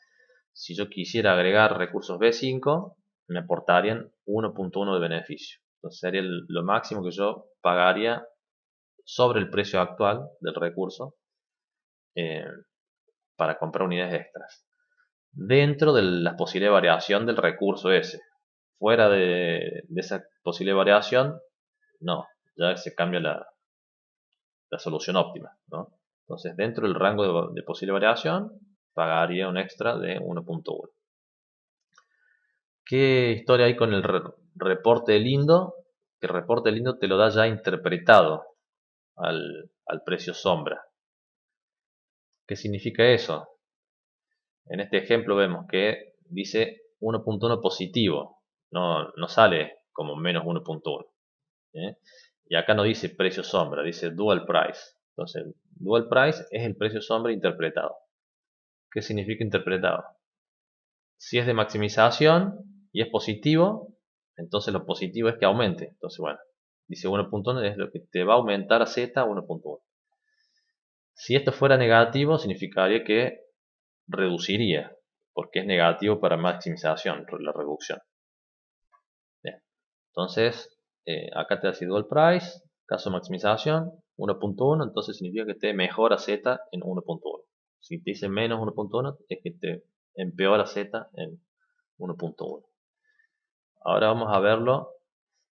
si yo quisiera agregar recursos B5, me aportarían 1.1 de beneficio. Entonces sería lo máximo que yo pagaría sobre el precio actual del recurso eh, para comprar unidades extras. Dentro de la posible variación del recurso ese. Fuera de esa posible variación, no, ya se cambia la solución óptima, ¿no? Entonces, dentro del rango de posible variación, pagaría un extra de 1.1. ¿Qué historia hay con el reporte de Lindo? Que el reporte de Lindo te lo da ya interpretado al precio sombra. ¿Qué significa eso? En este ejemplo vemos que dice 1.1 positivo, no sale como menos 1.1. ¿eh? Y acá no dice precio sombra, dice dual price. Entonces, dual price es el precio sombra interpretado. ¿Qué significa interpretado? Si es de maximización y es positivo, entonces lo positivo es que aumente. Entonces, bueno, dice 1.1 es lo que te va a aumentar a Z 1.1. Si esto fuera negativo, significaría que reduciría, porque es negativo para maximización, la reducción. Bien. Entonces, acá te hace dual price, caso de maximización, 1.1, entonces significa que te mejora Z en 1.1. Si te dice menos 1.1, es que te empeora Z en 1.1. Ahora vamos a verlo,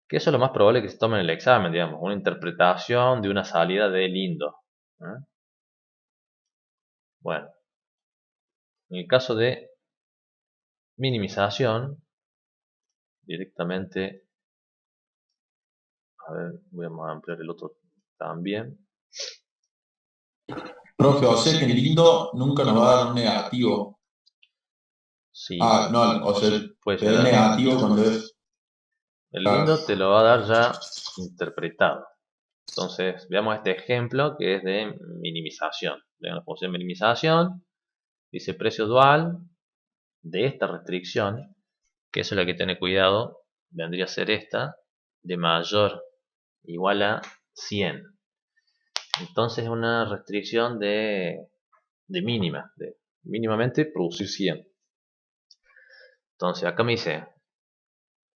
que eso es lo más probable que se tome en el examen, digamos, una interpretación de una salida de Lindo. Bueno, en el caso de minimización, directamente, a ver, voy a ampliar el otro también. Profe, o sea que el lindo nunca nos va a dar un negativo. Sí, No, o sea, puede te da llegar. negativo cuando es. El Lindo te lo va a dar ya interpretado. Entonces, veamos este ejemplo que es de minimización. Vean la función de minimización, dice precio dual de esta restricción, que eso es lo que tiene cuidado, vendría a ser esta, de mayor igual a 100. Entonces es una restricción de mínima, de mínimamente producir 100. Entonces acá me dice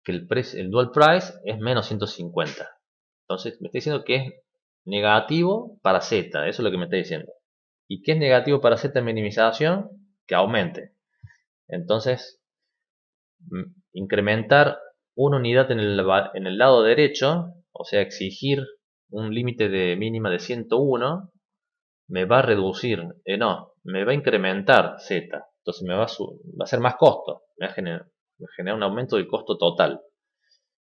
que el dual price es menos 150. Entonces me está diciendo que es negativo para Z, eso es lo que me está diciendo. ¿Y qué es negativo para Z en minimización? Que aumente. Entonces, incrementar una unidad en el lado derecho, o sea, exigir un límite de mínima de 101, me va a reducir, no, me va a incrementar Z. Entonces me va a hacer más costo, me va a generar un aumento del costo total.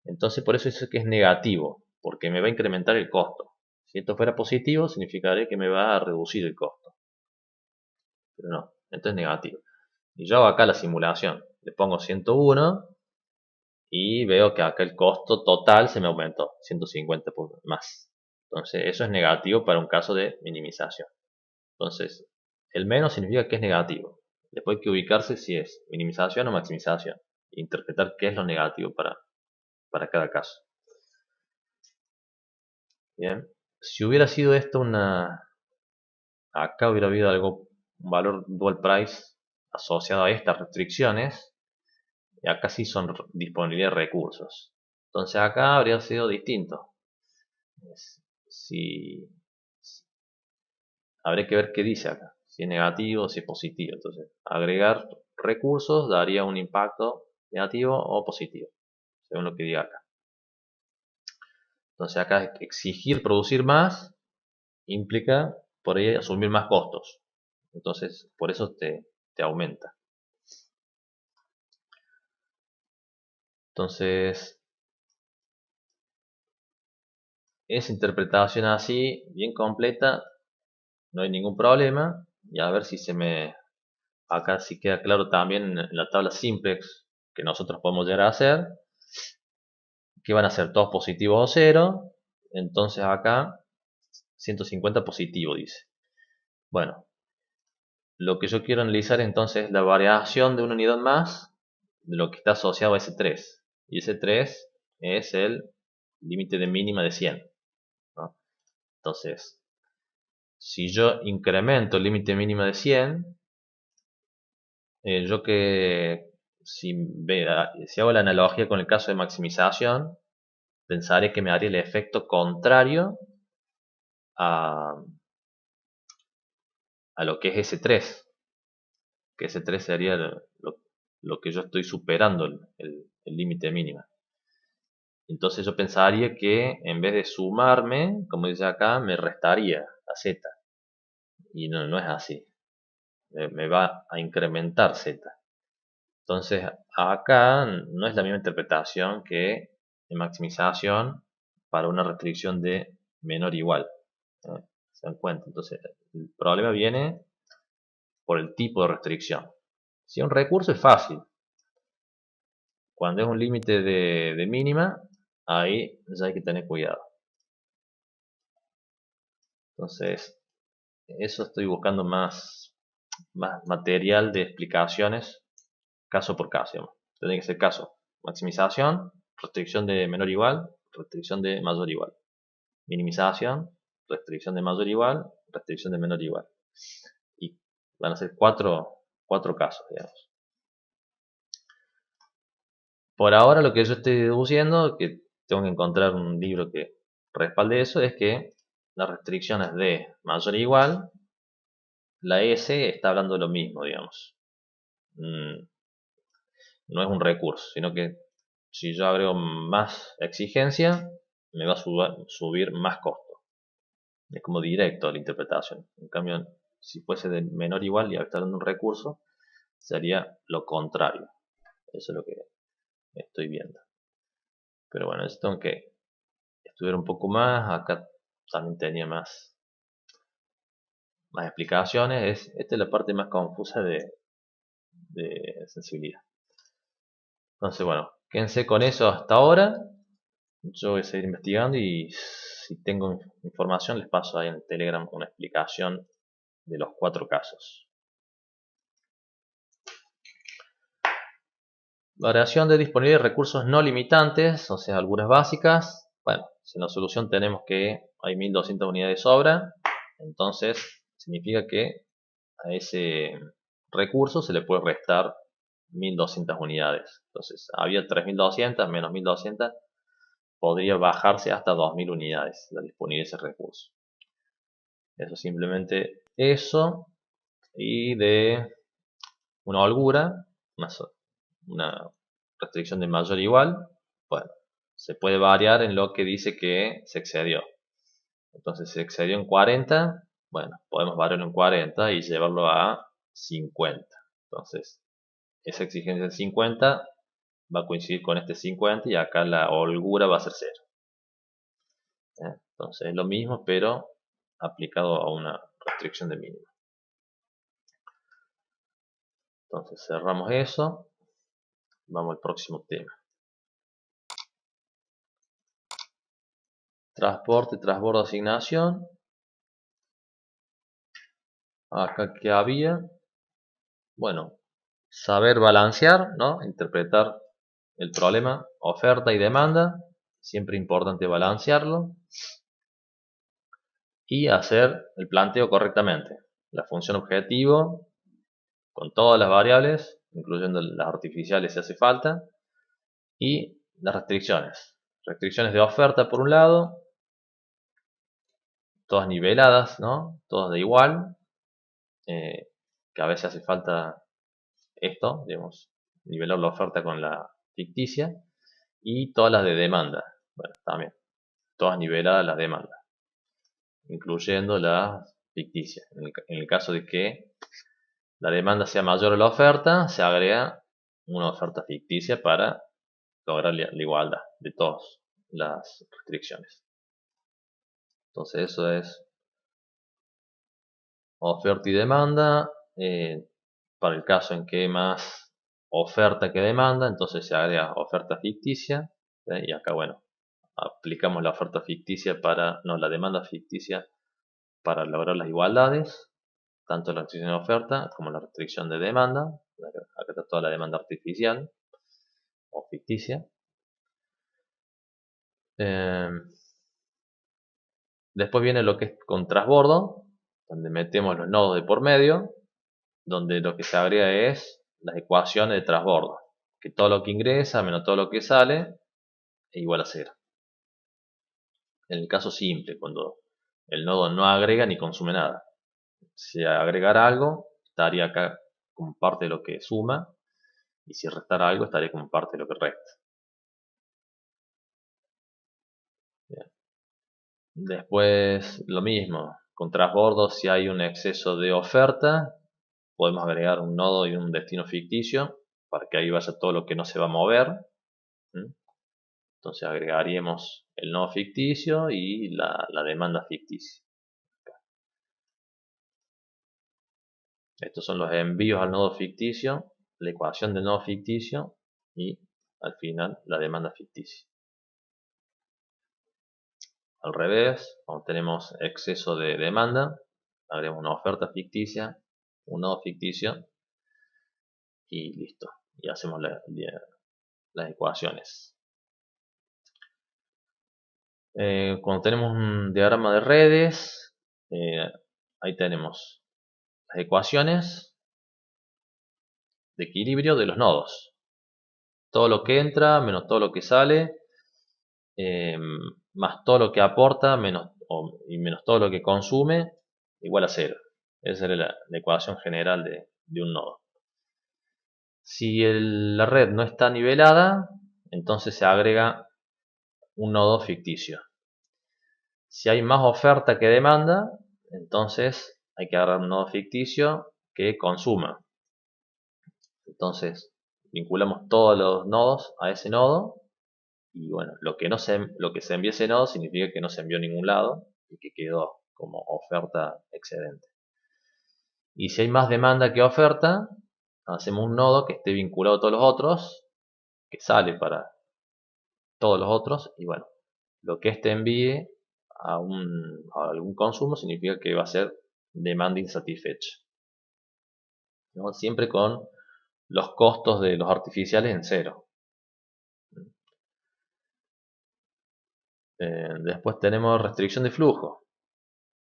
Entonces por eso es que es negativo, porque me va a incrementar el costo. Si esto fuera positivo, significaría que me va a reducir el costo. Pero no, esto es negativo. Y yo hago acá la simulación. Le pongo 101 y veo que acá el costo total se me aumentó 150 más. Entonces eso es negativo para un caso de minimización. Entonces el menos significa que es negativo. Después hay que ubicarse si es minimización o maximización. E interpretar qué es lo negativo para cada caso. Bien. Si hubiera sido esto acá hubiera habido un valor dual price asociado a estas restricciones. Y acá sí son disponibilidad de recursos. Entonces acá habría sido distinto. Si, habría que ver qué dice acá. Si es negativo o si es positivo. Entonces agregar recursos daría un impacto negativo o positivo. Según lo que diga acá. Entonces acá exigir producir más implica por ahí asumir más costos. Entonces por eso te aumenta. Entonces esa interpretación así, bien completa, no hay ningún problema. Y a ver si acá sí queda claro también en la tabla simplex que nosotros podemos llegar a hacer, que van a ser todos positivos o cero. Entonces acá 150 positivo dice. Bueno, lo que yo quiero analizar entonces es la variación de una unidad más de lo que está asociado a ese 3. Y ese 3 es el límite de mínima de 100, ¿no? Entonces, si yo incremento el límite mínima de 100, si hago la analogía con el caso de maximización, pensaré que me haría el efecto contrario a lo que es ese 3, que ese 3 sería lo que yo estoy superando, el límite mínimo. Entonces yo pensaría que en vez de sumarme, como dice acá, me restaría la z. Y no es así. Me va a incrementar z. Entonces acá no es la misma interpretación que en maximización para una restricción de menor o igual. ¿Se dan cuenta? Entonces el problema viene por el tipo de restricción. Si es un recurso es fácil. Cuando es un límite de mínima, ahí ya hay que tener cuidado. Entonces, eso estoy buscando más material de explicaciones caso por caso, digamos. Tiene que ser caso, maximización, restricción de menor o igual, restricción de mayor o igual. Minimización, restricción de mayor o igual, restricción de menor o igual. Y van a ser cuatro casos, digamos. Por ahora lo que yo estoy deduciendo, que tengo que encontrar un libro que respalde eso, es que las restricciones de mayor o igual, la S está hablando de lo mismo, digamos. No es un recurso, sino que si yo agrego más exigencia, me va a subir más costo. Es como directo la interpretación. En cambio, si fuese de menor o igual y estar dando un recurso, sería lo contrario. Eso es lo que estoy viendo. Pero bueno, esto tengo que estudiar un poco más. Acá también tenía más explicaciones. Esta es la parte más confusa de sensibilidad. Entonces, bueno, quédense con eso hasta ahora. Yo voy a seguir investigando y si tengo información les paso ahí en Telegram una explicación de los 4 casos. Variación de disponibilidad de recursos no limitantes, o sea, algunas básicas. Bueno, si en la solución tenemos que hay 1200 unidades de sobra, entonces significa que a ese recurso se le puede restar 1200 unidades. Entonces, había 3200 menos 1200, podría bajarse hasta 2000 unidades la disponibilidad de ese recurso. Eso simplemente eso. Y de una holgura, una restricción de mayor o igual, bueno, se puede variar en lo que dice que se excedió. Entonces se excedió en 40, bueno, podemos variarlo en 40 y llevarlo a 50. Entonces, esa exigencia de 50 va a coincidir con este 50 y acá la holgura va a ser 0. Entonces es lo mismo, pero aplicado a una restricción de mínimo. Entonces cerramos eso. Vamos al próximo tema. Transporte, transbordo, asignación. Acá que había. Bueno, saber balancear, ¿no? Interpretar el problema, oferta y demanda. Siempre importante balancearlo. Y hacer el planteo correctamente. La función objetivo con todas las variables, incluyendo las artificiales si hace falta. Y las restricciones. Restricciones de oferta por un lado. Todas niveladas, ¿no? Todas de igual. Que a veces hace falta esto, digamos, nivelar la oferta con la ficticia. Y todas las de demanda. Bueno, también. Todas niveladas las demandas. Incluyendo la ficticia. En el caso de que la demanda sea mayor a la oferta, se agrega una oferta ficticia para lograr la igualdad de todas las restricciones. Entonces eso es oferta y demanda. Para el caso en que hay más oferta que demanda, entonces se agrega oferta ficticia. Y acá, bueno, aplicamos la oferta ficticia la demanda ficticia para lograr las igualdades, tanto la restricción de oferta como la restricción de demanda. Acá está toda la demanda artificial o ficticia. Después viene lo que es con transbordo, donde metemos los nodos de por medio, donde lo que se agrega es las ecuaciones de transbordo, que todo lo que ingresa menos todo lo que sale es igual a 0. En el caso simple, cuando el nodo no agrega ni consume nada. Si agregara algo, estaría acá como parte de lo que suma, y si restara algo, estaría como parte de lo que resta. Bien. Después lo mismo, con transbordo, si hay un exceso de oferta, podemos agregar un nodo y un destino ficticio para que ahí vaya todo lo que no se va a mover. Entonces agregaríamos el nodo ficticio y la demanda ficticia. Estos son los envíos al nodo ficticio, la ecuación del nodo ficticio y al final la demanda ficticia. Al revés, cuando tenemos exceso de demanda, agregamos una oferta ficticia, un nodo ficticio y listo. Y hacemos las ecuaciones. Cuando tenemos un diagrama de redes, ahí tenemos las ecuaciones de equilibrio de los nodos. Todo lo que entra menos todo lo que sale, más todo lo que aporta menos todo lo que consume, igual a 0. Esa es la ecuación general de un nodo. Si la red no está nivelada, entonces se agrega un nodo ficticio. Si hay más oferta que demanda, entonces hay que agarrar un nodo ficticio que consuma. Entonces vinculamos todos los nodos a ese nodo y bueno, lo que se envió a ese nodo significa que no se envió a ningún lado y que quedó como oferta excedente. Y si hay más demanda que oferta, hacemos un nodo que esté vinculado a todos los otros, que sale para todos los otros y bueno, lo que éste envíe a algún consumo significa que va a ser demanda insatisfecha, ¿no? Siempre con los costos de los artificiales en 0. Después tenemos restricción de flujo,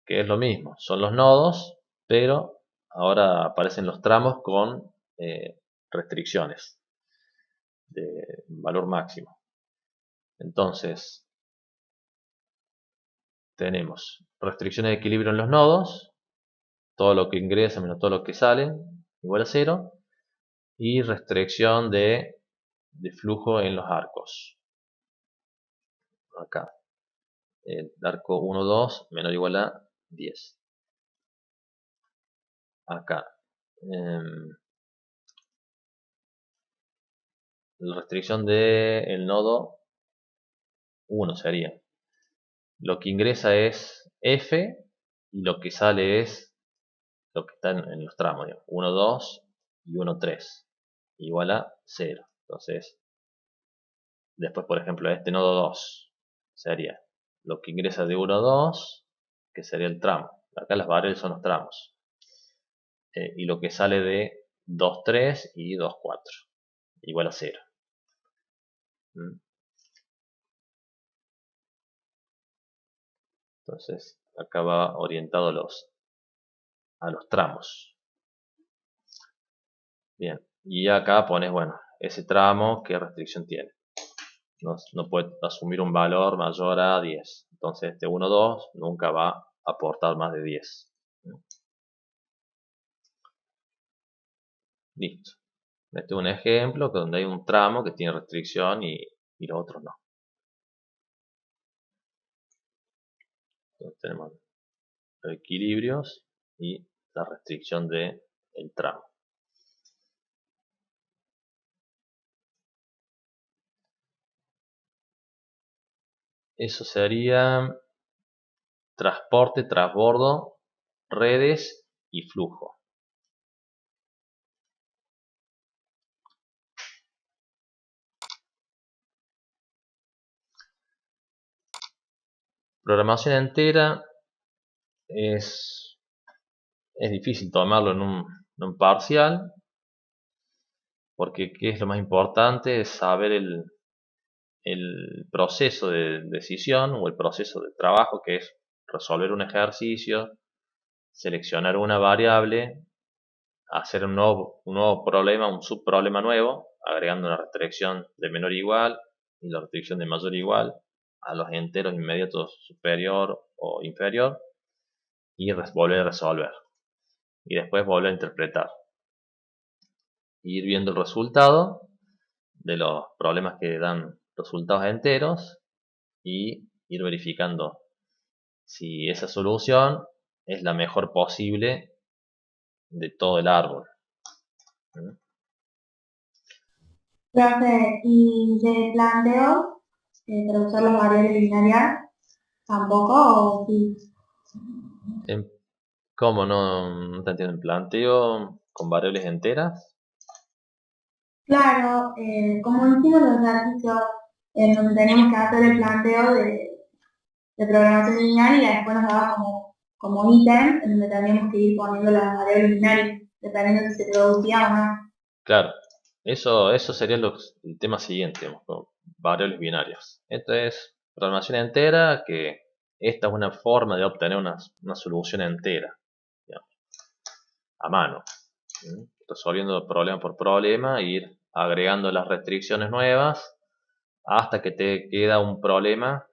que es lo mismo, son los nodos, pero ahora aparecen los tramos con restricciones de valor máximo. Entonces, tenemos restricciones de equilibrio en los nodos, todo lo que ingresa menos todo lo que sale, igual a 0, y restricción de flujo en los arcos. Acá, el arco 1, 2, menor o igual a 10. Acá, la restricción del nodo 1 sería, lo que ingresa es F y lo que sale es lo que está en los tramos, 1, 2 y 1, 3, igual a 0. Entonces, después por ejemplo este nodo 2 sería lo que ingresa de 1 a 2, que sería el tramo. Acá las variables son los tramos. Y lo que sale de 2, 3 y 2, 4, igual a 0. Entonces, acá va orientado a los tramos. Bien, y acá pones, bueno, ese tramo, qué restricción tiene. No puede asumir un valor mayor a 10. Entonces, este 1, 2 nunca va a aportar más de 10. Listo. Este es un ejemplo donde hay un tramo que tiene restricción y los otros no. Entonces tenemos los equilibrios y la restricción del tramo. Eso sería transporte, transbordo, redes y flujo. Programación entera es difícil tomarlo en un parcial, porque ¿qué es lo más importante? Es saber el proceso de decisión o el proceso de trabajo, que es resolver un ejercicio, seleccionar una variable, hacer un nuevo problema, un subproblema nuevo, agregando una restricción de menor a igual y la restricción de mayor a igual a los enteros inmediatos superior o inferior, y volver a resolver. Y después volver a interpretar. Ir viendo el resultado de los problemas que dan resultados enteros y ir verificando si esa solución es la mejor posible de todo el árbol. Profe, y de planteo, para usar las variables binarias, tampoco, o sí. ¿Cómo? No te entiendo. ¿En planteo con variables enteras? Claro, como hicimos los ejercicios en donde teníamos que hacer el planteo de programación lineal y después nos daba como ítem en donde teníamos que ir poniendo las variables binarias, dependiendo si se producía o no. Claro, eso sería el tema siguiente, digamos, con variables binarias. Esto es programación entera, que esta es una forma de obtener una solución entera, digamos, a mano, resolviendo problema por problema, e ir agregando las restricciones nuevas hasta que te queda un problema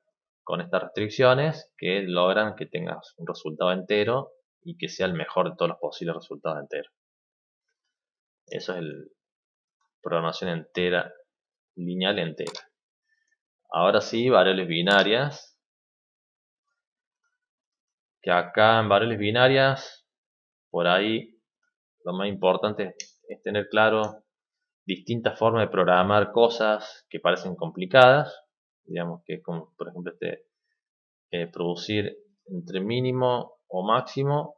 con estas restricciones que logran que tengas un resultado entero y que sea el mejor de todos los posibles resultados enteros. Eso es el programación entera, lineal entera. Ahora sí, variables binarias. Que acá en variables binarias, por ahí lo más importante es tener claro distintas formas de programar cosas que parecen complicadas. Digamos que es como, por ejemplo, producir entre mínimo o máximo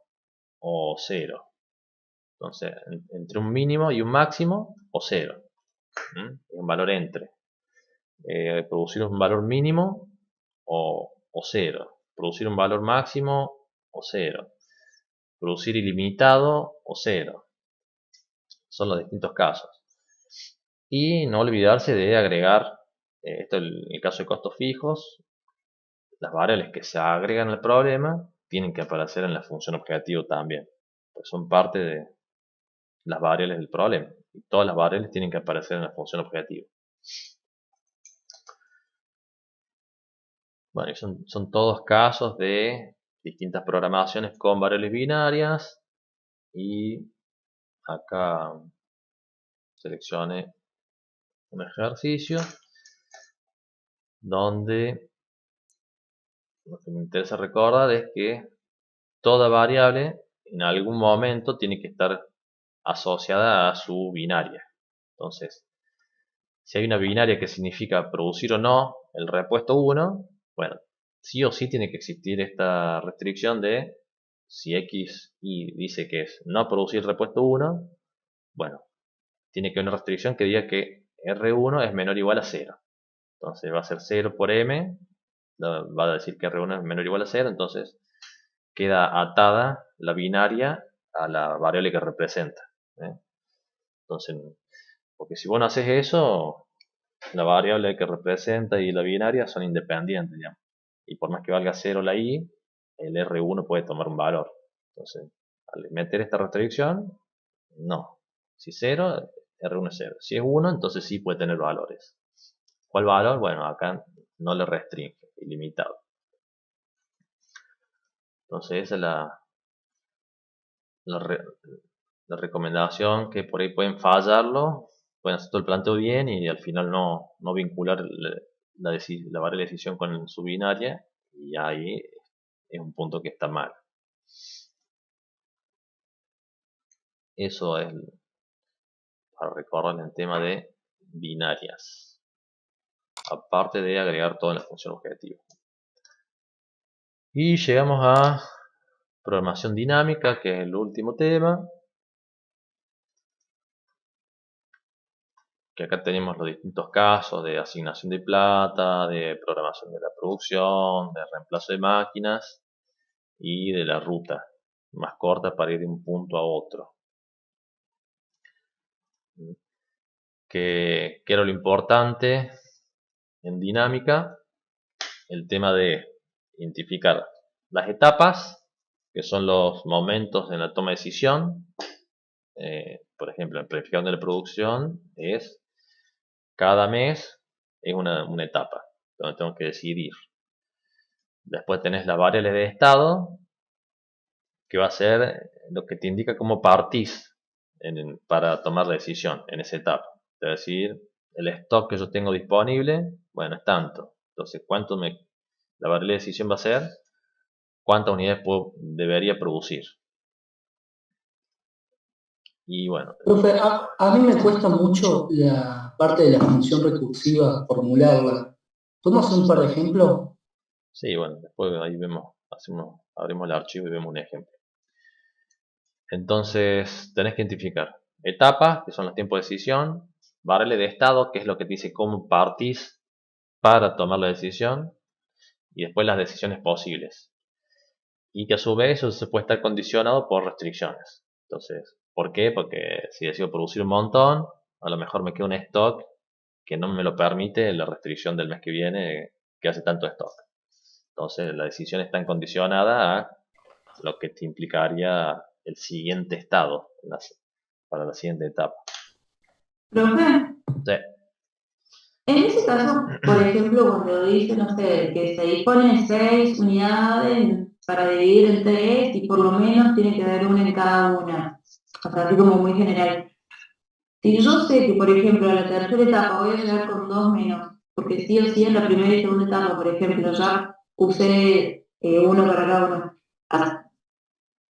o cero. Entonces, entre un mínimo y un máximo o cero. Un valor entre. Producir un valor mínimo o cero. Producir un valor máximo o cero. Producir ilimitado o cero. Son los distintos casos. Y no olvidarse de agregar, esto en el caso de costos fijos, las variables que se agregan al problema tienen que aparecer en la función objetivo también, pues son parte de las variables del problema. Y todas las variables tienen que aparecer en la función objetivo. Bueno, y son todos casos de distintas programaciones con variables binarias. Y acá seleccione un ejercicio donde lo que me interesa recordar es que toda variable en algún momento tiene que estar asociada a su binaria. Entonces, si hay una binaria que significa producir o no el repuesto 1, bueno, sí o sí tiene que existir esta restricción de si x y dice que es no producir repuesto 1, bueno, tiene que haber una restricción que diga que R1 es menor o igual a 0. Entonces va a ser 0 por m, va a decir que R1 es menor o igual a 0, entonces queda atada la binaria a la variable que representa. Entonces, porque si vos no haces eso, la variable que representa y la binaria son independientes, digamos. Y por más que valga 0 la i, el R1 puede tomar un valor. Entonces, al meter esta restricción, no. Si 0, R1 es 0. Si es 1, entonces sí puede tener valores. ¿Cuál valor? Bueno, acá no le restringe, ilimitado. Entonces esa es la recomendación, que por ahí pueden fallarlo, pueden hacer todo el planteo bien y al final no vincular la variable de decisión con su binaria, y ahí es un punto que está mal. Eso es para recordar el tema de binarias, aparte de agregar toda la función objetiva. Y llegamos a programación dinámica, que es el último tema. Que acá tenemos los distintos casos de asignación de plata, de programación de la producción, de reemplazo de máquinas y de la ruta más corta para ir de un punto a otro. Que era lo importante en dinámica, el tema de identificar las etapas, que son los momentos en la toma de decisión. Por ejemplo, en planificación de la producción es cada mes es una etapa donde tengo que decidir. Después tenés la variable de estado, que va a ser lo que te indica cómo partís para tomar la decisión en esa etapa. Es decir, el stock que yo tengo disponible, bueno, es tanto. Entonces, la variable de decisión va a ser cuántas unidades debería producir. Y bueno, Profe, a mí me cuesta mucho la parte de la función recursiva, formularla. ¿Podemos hacer un par de ejemplos? sí, bueno, después ahí abrimos el archivo y vemos un ejemplo. Entonces, tenés que identificar etapas, que son los tiempos de decisión, variable de estado, que es lo que te dice cómo partís para tomar la decisión, y después las decisiones posibles. Y que a su vez eso se puede estar condicionado por restricciones. Entonces, ¿por qué? Porque si decido producir un montón, a lo mejor me queda un stock que no me lo permite la restricción del mes que viene, que hace tanto stock. Entonces, la decisión está condicionada a lo que te implicaría el siguiente estado para la siguiente etapa. Profe, Sí. en ese caso, por ejemplo, cuando dice, no sé, que se disponen 6 unidades para dividir en 3 y por lo menos tiene que haber una en cada una, o sea, así como muy general. Si yo sé que, por ejemplo, en la tercera etapa voy a llegar con 2 menos, porque sí o sí en la primera y segunda etapa, por ejemplo, ya usé uno para cada uno. Ah,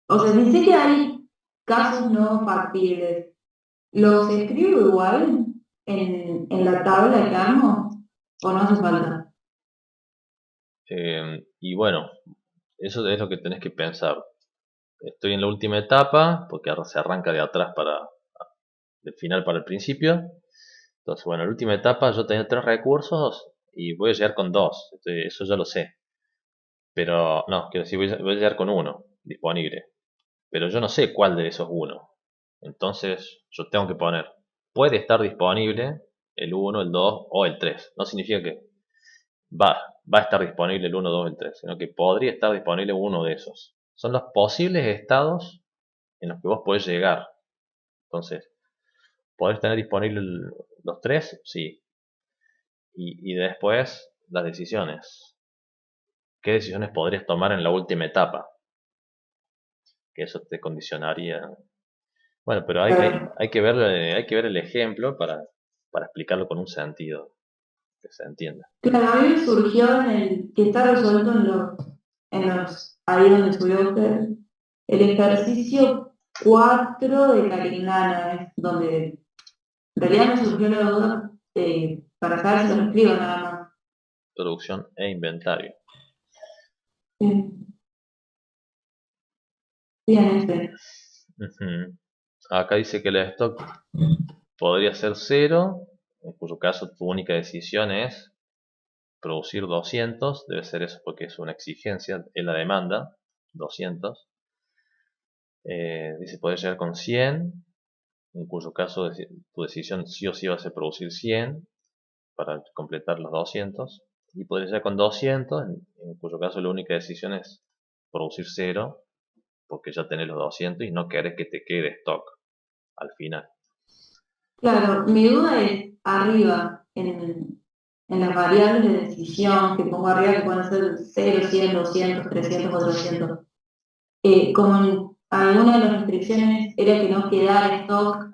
o sea, si sé que hay casos no factibles, ¿los escribo igual en la tabla que armo o no hace falta? Y bueno, eso es lo que tenés que pensar. Estoy en la última etapa, porque ahora se arranca de atrás del final para el principio. Entonces, bueno, en la última etapa yo tenía 3 recursos y voy a llegar con 2. Eso ya lo sé. Pero, no, quiero decir, voy a llegar con 1 disponible. Pero yo no sé cuál de esos 1. Entonces, yo tengo que poner, puede estar disponible el 1, el 2 o el 3. No significa que va a estar disponible el 1, 2 o el 3, sino que podría estar disponible uno de esos. Son los posibles estados en los que vos podés llegar. Entonces, ¿podés tener disponible los 3? Sí. Y después, las decisiones. ¿Qué decisiones podrías tomar en la última etapa? Que eso te condicionaría. Bueno, pero hay que ver el ejemplo para explicarlo con un sentido, que se entienda. Claro, a mí me surgió en el que está resuelto ahí donde subió usted, el ejercicio 4 de Carignano, es donde en realidad me surgió la duda para saber si lo escribo nada más. Producción e inventario. Bien, este. Ujú. Acá dice que el stock podría ser 0, en cuyo caso tu única decisión es producir 200, debe ser eso porque es una exigencia, es la demanda, 200. Dice poder llegar con 100, en cuyo caso tu decisión sí o sí va a ser producir 100 para completar los 200. Y podría llegar con 200, en cuyo caso la única decisión es producir 0, porque ya tenés los 200 y no querés que te quede stock al final. Claro, mi duda es arriba, en las variables de decisión que pongo arriba, que pueden ser 0, 100, 200, 300, 400. Como en alguna de las restricciones era que no quedara stock,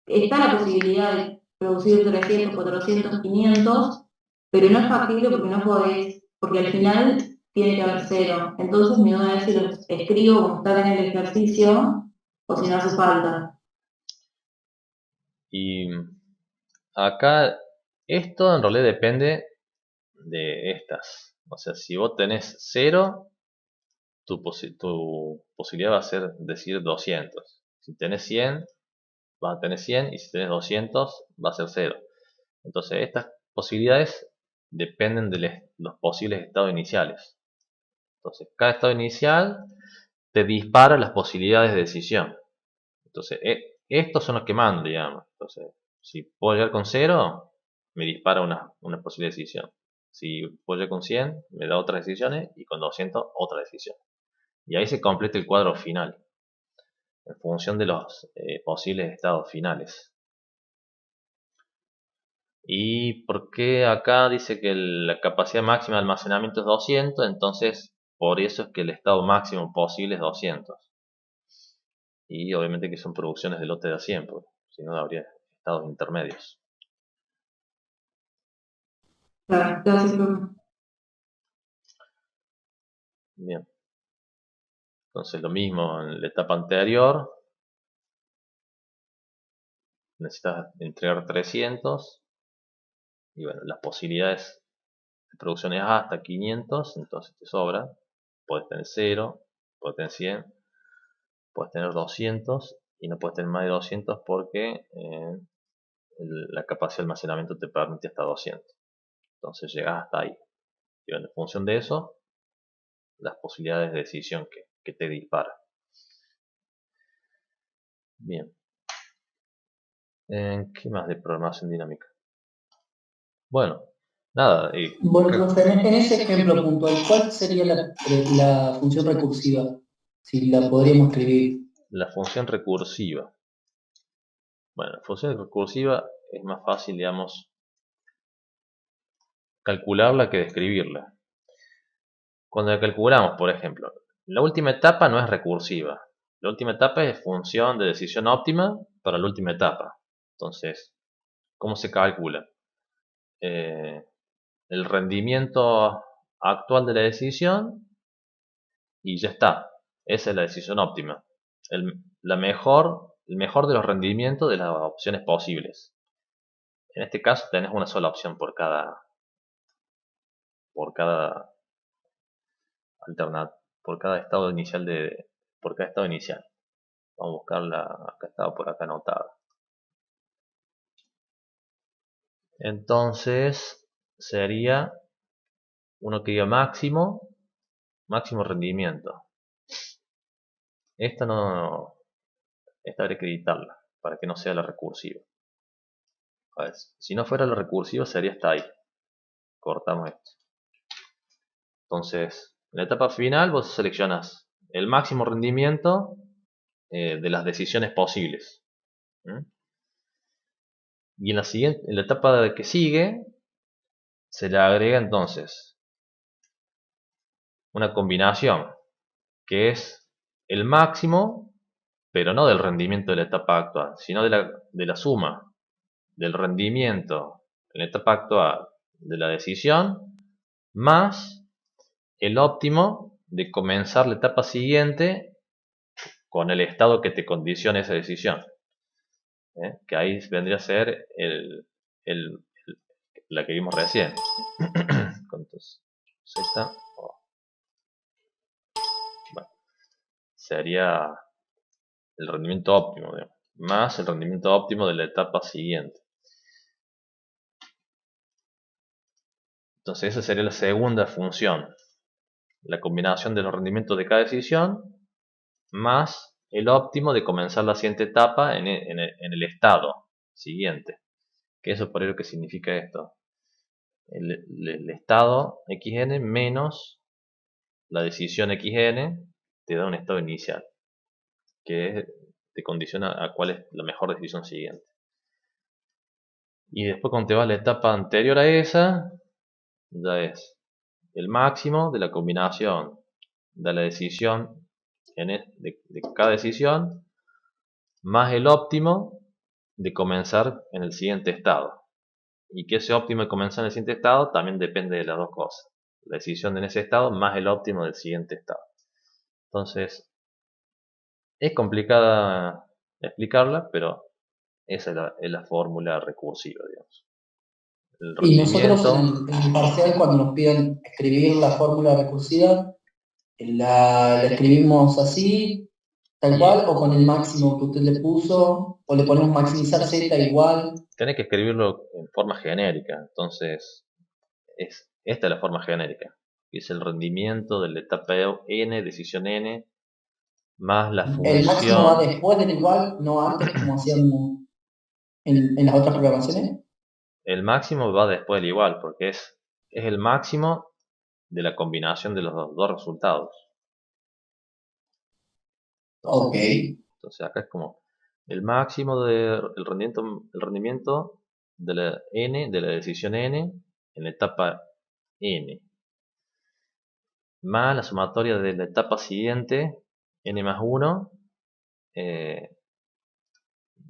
está la posibilidad de producir 300, 400, 500, pero no es factible porque no podés, porque al final tiene que haber 0. Entonces mi duda es si los escribo como están en el ejercicio o si no hace falta. Y acá esto en realidad depende de estas. O sea, si vos tenés 0, tu posibilidad va a ser decir 200. Si tenés 100, vas a tener 100, y si tenés 200, va a ser 0. Entonces, estas posibilidades dependen de los posibles estados iniciales. Entonces, cada estado inicial te dispara las posibilidades de decisión. Entonces, estos son los que mandan, digamos. Entonces, si puedo llegar con 0, me dispara una posible decisión. Si puedo llegar con 100, me da otras decisiones, y con 200, otra decisión. Y ahí se completa el cuadro final, en función de los posibles estados finales. ¿Y por qué acá dice que la capacidad máxima de almacenamiento es 200? Entonces, por eso es que el estado máximo posible es 200. Y obviamente que son producciones de lote de a 100, porque si no habría estados intermedios. Claro, gracias, profe. Bien. Entonces lo mismo en la etapa anterior. Necesitas entregar 300. Y bueno, las posibilidades de producción es hasta 500, entonces te sobra. Puedes tener 0, puedes tener 100, puedes tener 200 y no puedes tener más de 200 porque la capacidad de almacenamiento te permite hasta 200. Entonces llegas hasta ahí. Y bueno, en función de eso, las posibilidades de decisión que te dispara. Bien. ¿Qué más de programación dinámica? Bueno, nada. Bueno, profe, en ese ejemplo puntual, ¿cuál sería la función recursiva? Si la podríamos escribir. La función recursiva. Bueno, la función recursiva es más fácil, digamos, calcularla que describirla. Cuando la calculamos, por ejemplo, la última etapa no es recursiva. La última etapa es función de decisión óptima para la última etapa. Entonces, ¿cómo se calcula? El rendimiento actual de la decisión y ya está. Esa es la decisión óptima. El mejor de los rendimientos de las opciones posibles. En este caso tenés una sola opción por cada por cada estado inicial por cada estado inicial. Vamos a buscarla, acá estaba por acá anotada. Entonces sería uno que diga máximo rendimiento. Esta habría que editarla para que no sea la recursiva. A ver, si no fuera la recursiva sería hasta ahí. Cortamos esto. Entonces, en la etapa final vos seleccionas el máximo rendimiento de las decisiones posibles. Y en la etapa que sigue, se le agrega entonces una combinación que es el máximo, pero no del rendimiento de la etapa actual, sino de la suma del rendimiento en la etapa actual de la decisión más el óptimo de comenzar la etapa siguiente con el estado que te condiciona esa decisión. Que ahí vendría a ser la que vimos recién. Entonces, Z, bueno, sería el rendimiento óptimo, digamos, más el rendimiento óptimo de la etapa siguiente. Entonces esa sería la segunda función. La combinación de los rendimientos de cada decisión más el óptimo de comenzar la siguiente etapa en el estado siguiente. Que eso por ello que significa esto. El estado xn menos la decisión xn te da un estado inicial. Que te condiciona a cuál es la mejor decisión siguiente. Y después cuando te vas a la etapa anterior a esa, ya es el máximo de la combinación de la decisión de cada decisión más el óptimo de comenzar en el siguiente estado. Y que ese óptimo de comenzar en el siguiente estado también depende de las dos cosas. La decisión en ese estado más el óptimo del siguiente estado. Entonces, es complicada explicarla, pero esa es la fórmula recursiva, digamos. el Y nosotros rendimiento. en el parcial, cuando nos piden escribir la fórmula recursiva, la escribimos así, tal Y cual, o con el máximo que usted le puso, o le ponemos maximizar z igual. tenés que escribirlo en forma genérica. Entonces, esta es la forma genérica, que es el rendimiento de la etapa n, decisión n, más la El máximo va función. después del igual, no antes, como hacíamos en las otras programaciones. El máximo va después del igual, porque es el máximo de la combinación de los dos resultados. Ok. Entonces acá es como el máximo del rendimiento de la n, de la decisión n, en la etapa n, más la sumatoria de la etapa siguiente, n más 1,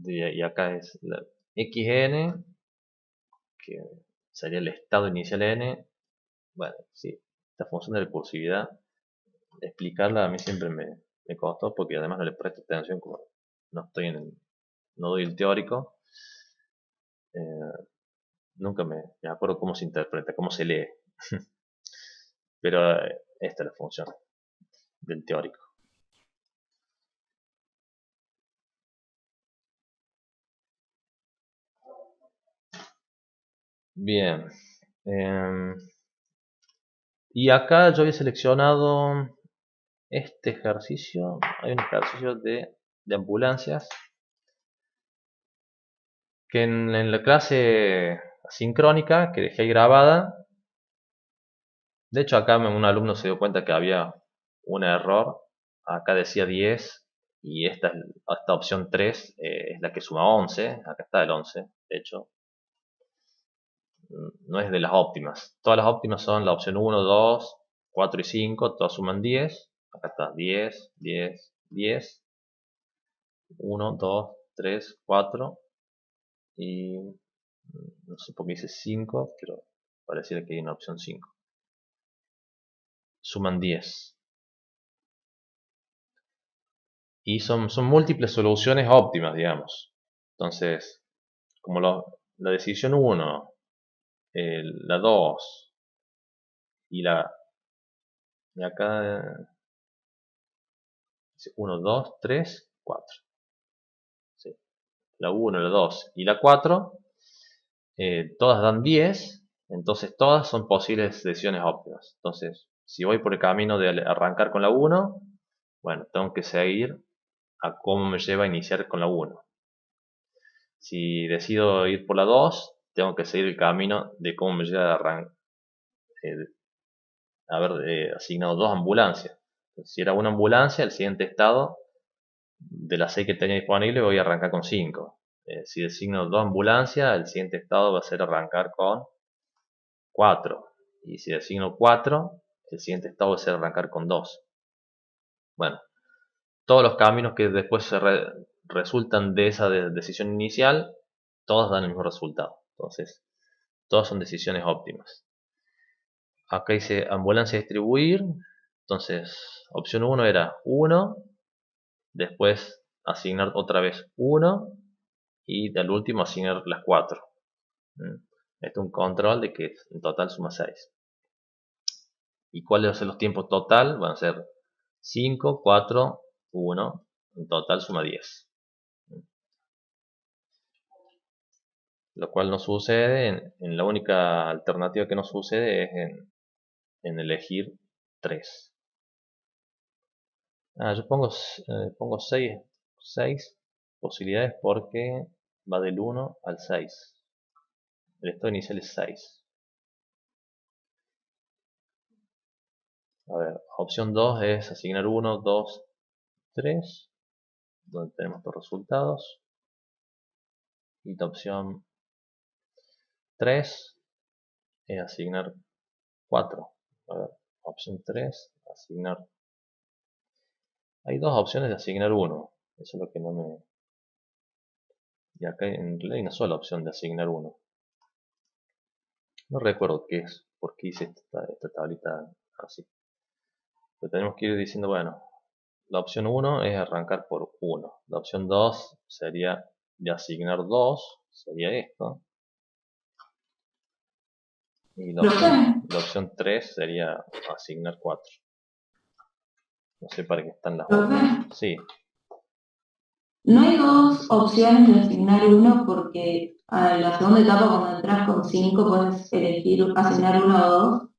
y acá es la xn, que sería el estado inicial n. Bueno, sí, esta función de recursividad, explicarla a mí siempre me costó, porque además no le presto atención, como no estoy no doy el teórico. Nunca me acuerdo cómo se interpreta, cómo se lee. Pero esta es la función del teórico. Bien. Y acá yo había seleccionado este ejercicio. Hay un ejercicio de ambulancias que en la clase asincrónica que dejé grabada. De hecho, acá un alumno se dio cuenta que había un error. Acá decía 10 y esta opción 3 es la que suma 11. Acá está el 11, de hecho. No es de las óptimas. Todas las óptimas son la opción 1, 2, 4 y 5. Todas suman 10. Acá está 10, 10, 10. 1, 2, 3, 4. Y no sé por qué dice 5, pero pareciera que hay una opción 5. Suman 10. Y son múltiples soluciones óptimas, digamos. Entonces, como la decisión 1, la 2 y y acá 1, 2, 3, 4. Sí. La 1, la 2 y la 4, todas dan 10, entonces todas son posibles decisiones óptimas. Entonces, si voy por el camino de arrancar con la 1, bueno, tengo que seguir a cómo me lleva a iniciar con la 1. Si decido ir por la 2, tengo que seguir el camino de cómo me lleva a haber asignado 2 ambulancias. Entonces, si era una ambulancia, el siguiente estado de las 6 que tenía disponible voy a arrancar con 5. Si designo 2 ambulancias, el siguiente estado va a ser arrancar con 4. Y si designo 4, el siguiente estado va a ser arrancar con 2. Bueno, todos los caminos que después resultan de esa decisión inicial, todos dan el mismo resultado. Entonces, todas son decisiones óptimas. Acá dice ambulancia distribuir. Entonces, opción 1 era 1. Después asignar otra vez 1. Y al último asignar las 4. Esto es un control de que en total suma 6. ¿Y cuáles van a ser los tiempos total? Van a ser 5, 4, 1. En total suma 10. Lo cual no sucede, en la única alternativa que no sucede es en elegir 3. Yo pongo 6 posibilidades porque va del 1 al 6. El estado inicial es 6. A ver, opción 2 es asignar 1, 2, 3, donde tenemos los resultados. Y la opción 3 es asignar 4. A ver, opción 3, asignar. Hay dos opciones de asignar 1. Eso es lo que no me. Y acá en realidad hay una sola opción de asignar 1. No recuerdo qué es, por qué hice esta tablita así. Pero tenemos que ir diciendo, bueno, la opción 1 es arrancar por 1. La opción 2 sería de asignar 2, sería esto. Y la Profe, opción 3 sería asignar 4. No sé para qué están las profe, otras. Sí, no hay dos opciones de asignar uno porque a la segunda etapa cuando entras con 5 puedes elegir asignar uno o dos.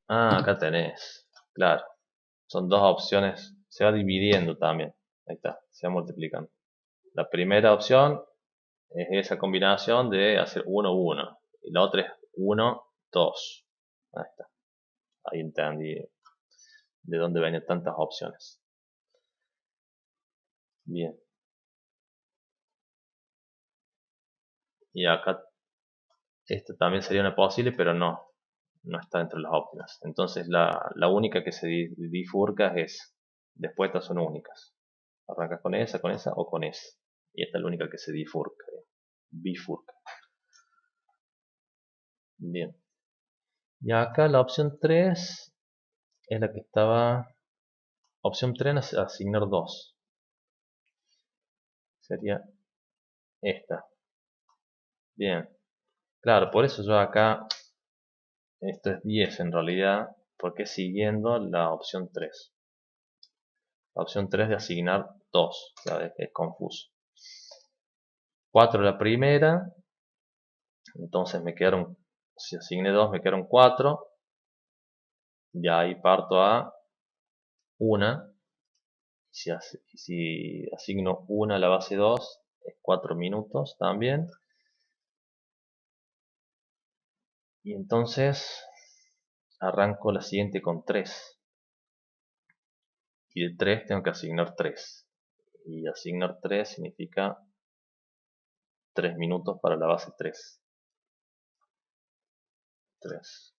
acá tenés. Claro, son dos opciones. Se va dividiendo también. Ahí está, se va multiplicando. La primera opción es esa combinación de hacer 1, 1. Y la otra es 1, 2. Ahí está. Ahí entendí de dónde venían tantas opciones. Bien. Y acá esta también sería una posible, pero no está entre las óptimas. Entonces la única que se bifurca es, después estas son únicas. Arrancas con esa o con esa. Y esta es la única que se bifurca. Bien. Y acá la opción 3 es la que estaba. Opción 3 asignar 2. Sería esta. Bien. Claro, por eso yo acá, esto es 10 en realidad, porque siguiendo la opción 3. La opción 3 de asignar 2, ¿sabes? Es confuso. 4 la primera, entonces me quedaron, si asigné 2 me quedaron 4, y ahí parto a 1, si asigno 1 a la base 2, es 4 minutos también, y entonces arranco la siguiente con 3, y de 3 tengo que asignar 3, y asignar 3 significa 3 minutos para la base 3. 3.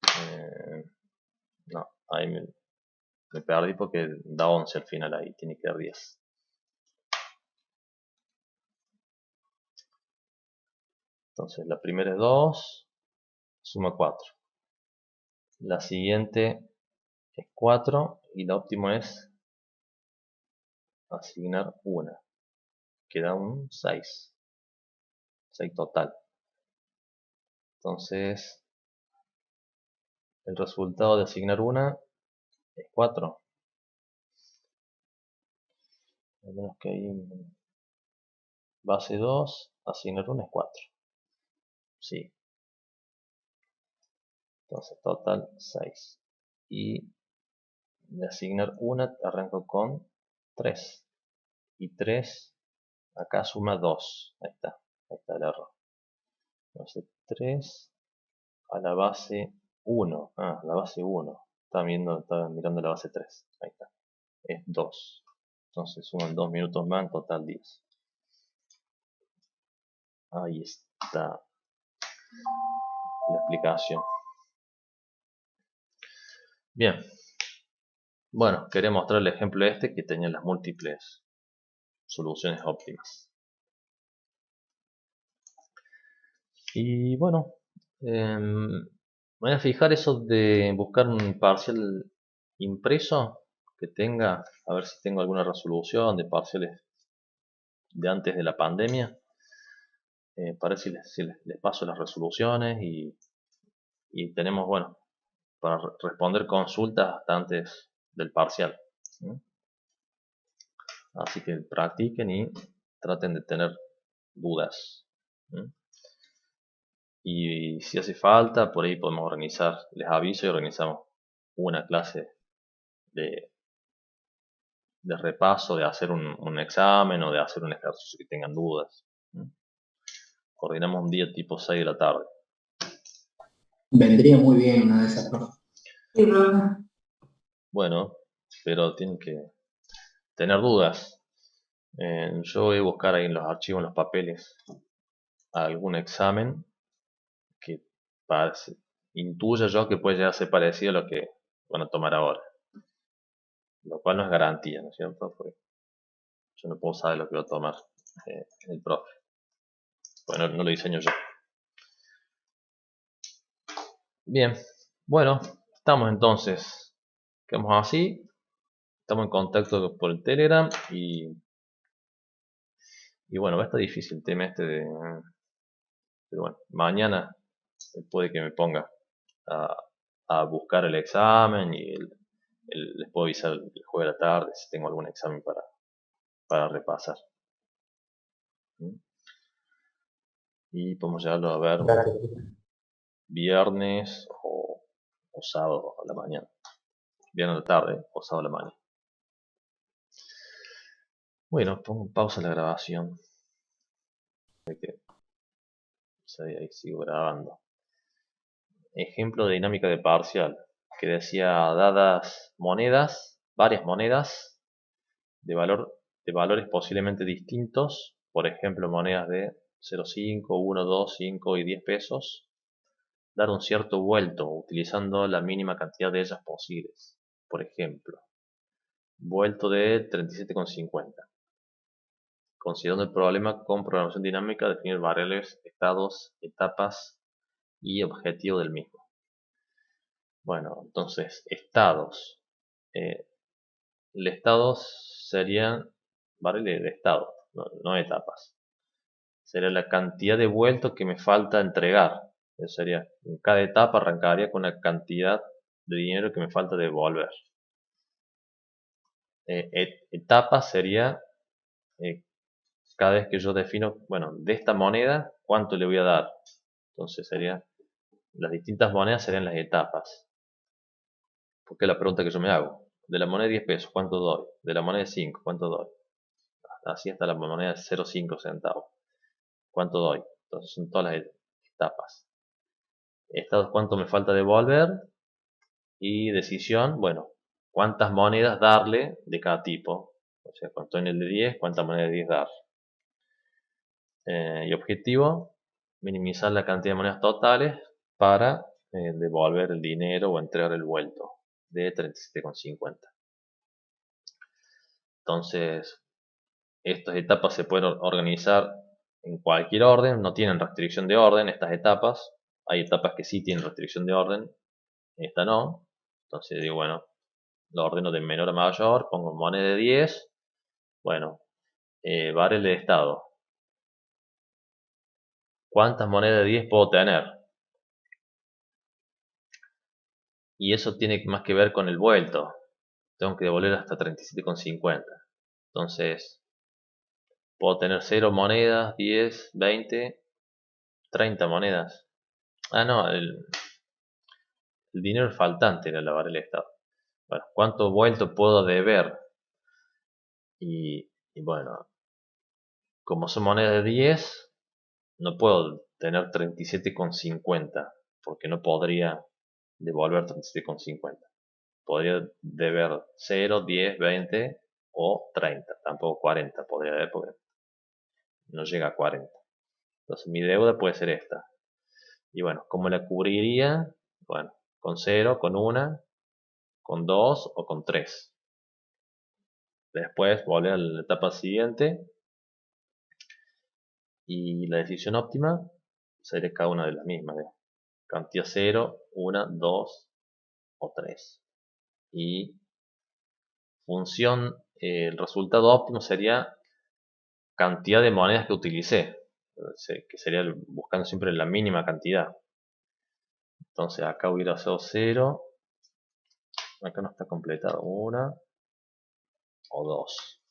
No, ahí me perdí porque da 11 al final, ahí tiene que dar 10. Entonces la primera es 2, suma 4. La siguiente es 4 y la óptima es asignar 1. Queda un 6. 6 total. Entonces el resultado de asignar 1 es 4. Al menos que hay base 2, asignar 1 es 4. Sí. Entonces total 6. Y de asignar 1 arranco con 3. Y 3 acá suma 2. Ahí está el error. Entonces 3 a la base 1. La base 1. Estaba mirando la base 3. Ahí está. Es 2. Entonces suman 2 minutos más, en total 10. Ahí está la explicación. Bien. Bueno, quería mostrar el ejemplo este que tenía las múltiples soluciones óptimas. Y bueno, voy a fijar eso de buscar un parcial impreso que tenga, a ver si tengo alguna resolución de parciales de antes de la pandemia, para ver si les paso las resoluciones y tenemos, bueno, para responder consultas hasta antes del parcial. Así que practiquen y traten de tener dudas. Y si hace falta, por ahí podemos organizar, les aviso y organizamos una clase de repaso, de hacer un examen o de hacer un ejercicio que tengan dudas. Coordinamos un día tipo 6 de la tarde. Vendría muy bien una de esas, profe. Sí, profe. Bueno, pero tienen que tener dudas. Yo voy a buscar ahí en los archivos, en los papeles, algún examen que intuya yo que puede llegar a ser parecido a lo que van a tomar ahora. Lo cual no es garantía, ¿no es cierto? Porque yo no puedo saber lo que va a tomar el profe. Bueno, no lo diseño yo. Bien, bueno, estamos entonces. Quedamos así. Estamos en contacto por el Telegram y bueno, va a estar difícil el tema este de... Pero bueno, mañana puede que me ponga a buscar el examen y les puedo avisar el jueves de la tarde si tengo algún examen para repasar. Y podemos llegarlo a ver viernes o sábado a la mañana. Viernes a la tarde o sábado a la mañana. Bueno, pongo pausa la grabación. Ahí sigo grabando. Ejemplo de dinámica de parcial. Que decía, dadas monedas, varias monedas de valores posiblemente distintos. Por ejemplo, monedas de 0,5, 1, 2, 5 y 10 pesos. Dar un cierto vuelto utilizando la mínima cantidad de ellas posibles. Por ejemplo, vuelto de 37,50. Considerando el problema con programación dinámica, definir variables, estados, etapas y objetivo del mismo. Bueno, entonces, estados. El estados serían variables de estado, no etapas. Sería la cantidad de vueltos que me falta entregar. Eso sería, en cada etapa arrancaría con una cantidad de dinero que me falta devolver. Etapa sería cada vez que yo defino, bueno, de esta moneda, ¿cuánto le voy a dar? Entonces sería, las distintas monedas serían las etapas. Porque es la pregunta que yo me hago. De la moneda de 10 pesos, ¿cuánto doy? De la moneda de 5, ¿cuánto doy? Así hasta la moneda de 0,5 centavos. ¿Cuánto doy? Entonces son todas las etapas. Estados, ¿cuánto me falta devolver? Y decisión, bueno, ¿cuántas monedas darle de cada tipo? O sea, cuando estoy en el de 10, ¿cuántas monedas de 10 dar? Y objetivo, minimizar la cantidad de monedas totales para devolver el dinero o entregar el vuelto de 37,50. Entonces, estas etapas se pueden organizar en cualquier orden, no tienen restricción de orden estas etapas. Hay etapas que sí tienen restricción de orden, esta no. Entonces digo, bueno, lo ordeno de menor a mayor, pongo moneda de 10. Bueno, variable de estado. ¿Cuántas monedas de 10 puedo tener? Y eso tiene más que ver con el vuelto. Tengo que devolver hasta 37,50. Entonces, puedo tener 0 monedas, 10, 20, 30 monedas. Ah, no, el dinero faltante era la variable de estado. Bueno, ¿cuánto vuelto puedo deber? Y bueno, como son monedas de 10, no puedo tener 37,50 porque no podría devolver 37,50. Podría deber 0, 10, 20 o 30, tampoco 40 podría deber porque no llega a 40. Entonces mi deuda puede ser esta. Y bueno, ¿cómo la cubriría? Bueno, con 0, con 1, con 2 o con 3. Después volver a la etapa siguiente. Y la decisión óptima sería cada una de las mismas. Cantidad 0, 1, 2 o 3. Y función, el resultado óptimo sería cantidad de monedas que utilicé. Que sería buscando siempre la mínima cantidad. Entonces acá hubiera sido 0. Acá no está completado. 1 o 2.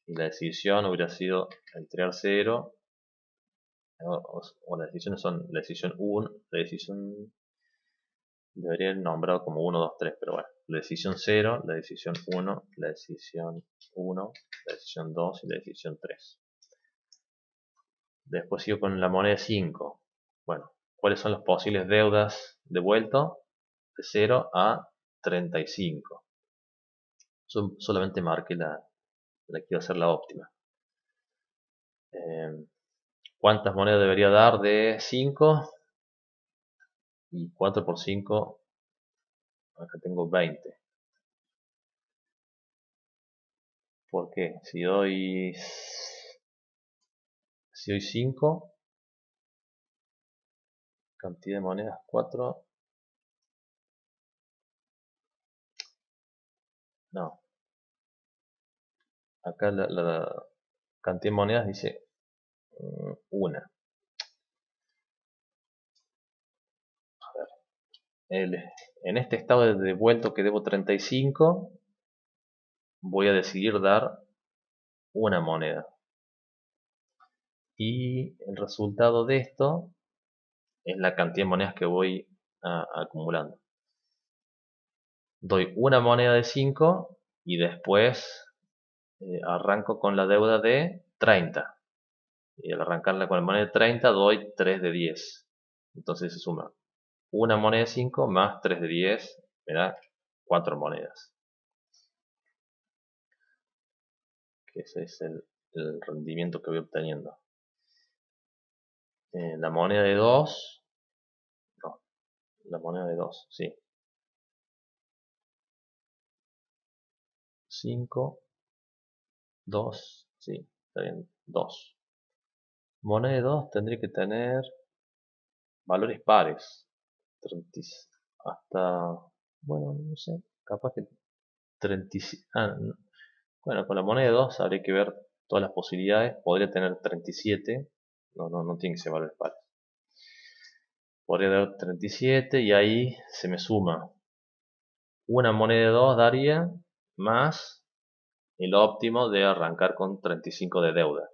Y la decisión hubiera sido entregar 0. O las decisiones son la decisión 1, la decisión debería ir nombrado como 1, 2, 3, pero bueno, la decisión 0, la decisión 1, la decisión 1, la decisión 2 y la decisión 3. Después sigo con la moneda 5. Bueno, ¿cuáles son las posibles deudas de vuelto? De 0 a 35. Solamente marqué la que iba a ser la óptima. ¿Cuántas monedas debería dar de 5? Y 4 por 5, acá tengo 20. ¿Por qué? Si doy 5, cantidad de monedas 4. No. Acá la cantidad de monedas dice 1. en este estado de devuelto que debo 35, voy a decidir dar una moneda. Y el resultado de esto es la cantidad de monedas que voy acumulando. Doy una moneda de 5 y después arranco con la deuda de 30. Y al arrancarla con la moneda de 30 doy 3 de 10. Entonces se suma una moneda de 5 más 3 de 10, me da 4 monedas. Que ese es el rendimiento que voy obteniendo. La moneda de 2, no, la moneda de 2, sí. 5, 2, sí, está bien, 2. Moneda de 2 tendría que tener valores pares. Hasta, bueno, no sé, capaz que 37. Bueno, con la moneda de 2 habría que ver todas las posibilidades. Podría tener 37. No tiene que ser valores pares. Podría dar 37 y ahí se me suma. Una moneda de 2 daría más el óptimo de arrancar con 35 de deuda.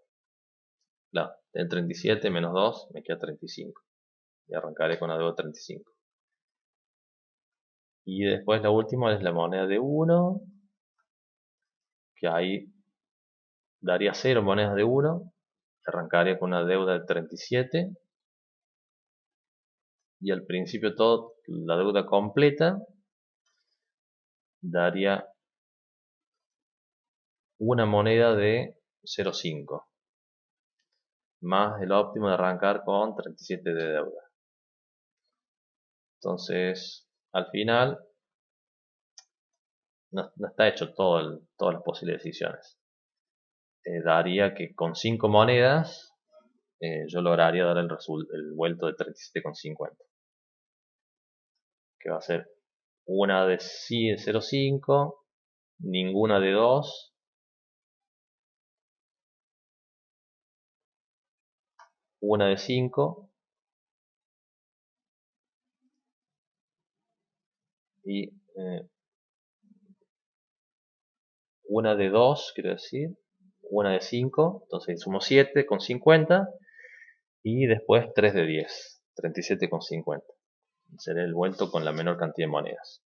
Claro, en 37 menos 2 me queda 35. Y arrancaré con la deuda 35. Y después la última es la moneda de 1. Que ahí daría 0 monedas de 1. Arrancaré con una deuda de 37. Y al principio todo, la deuda completa daría una moneda de 0,5 más el óptimo de arrancar con 37 de deuda. Entonces, al final, no está hecho todas las posibles decisiones. Daría que con 5 monedas yo lograría dar el vuelto de 37,50. Que va a ser una de 0,5, ninguna de 2, una de 5 y una de 2, quiero decir, una de 5, entonces sumo 7,50 y después 3 de 10, 37,50. Será el vuelto con la menor cantidad de monedas.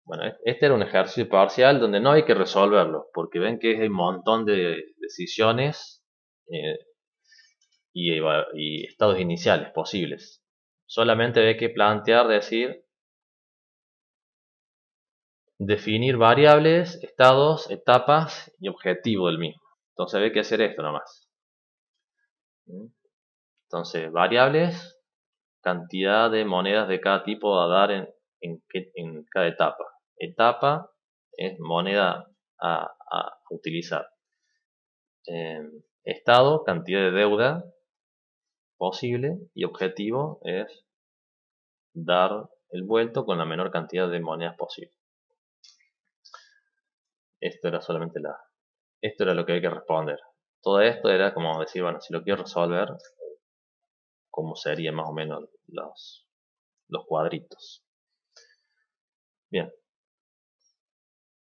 Bueno, este era un ejercicio parcial donde no hay que resolverlo, porque ven que hay un montón de decisiones y estados iniciales posibles. Solamente hay que plantear, decir, definir variables, estados, etapas y objetivo del mismo. Entonces hay que hacer esto nomás. Entonces, variables, cantidad de monedas de cada tipo a dar en cada etapa. Etapa es moneda a utilizar. Estado, cantidad de deuda posible, y objetivo es dar el vuelto con la menor cantidad de monedas posible. Esto era solamente esto era lo que hay que responder. Todo esto era como decir, bueno, si lo quiero resolver, cómo serían más o menos los cuadritos. Bien.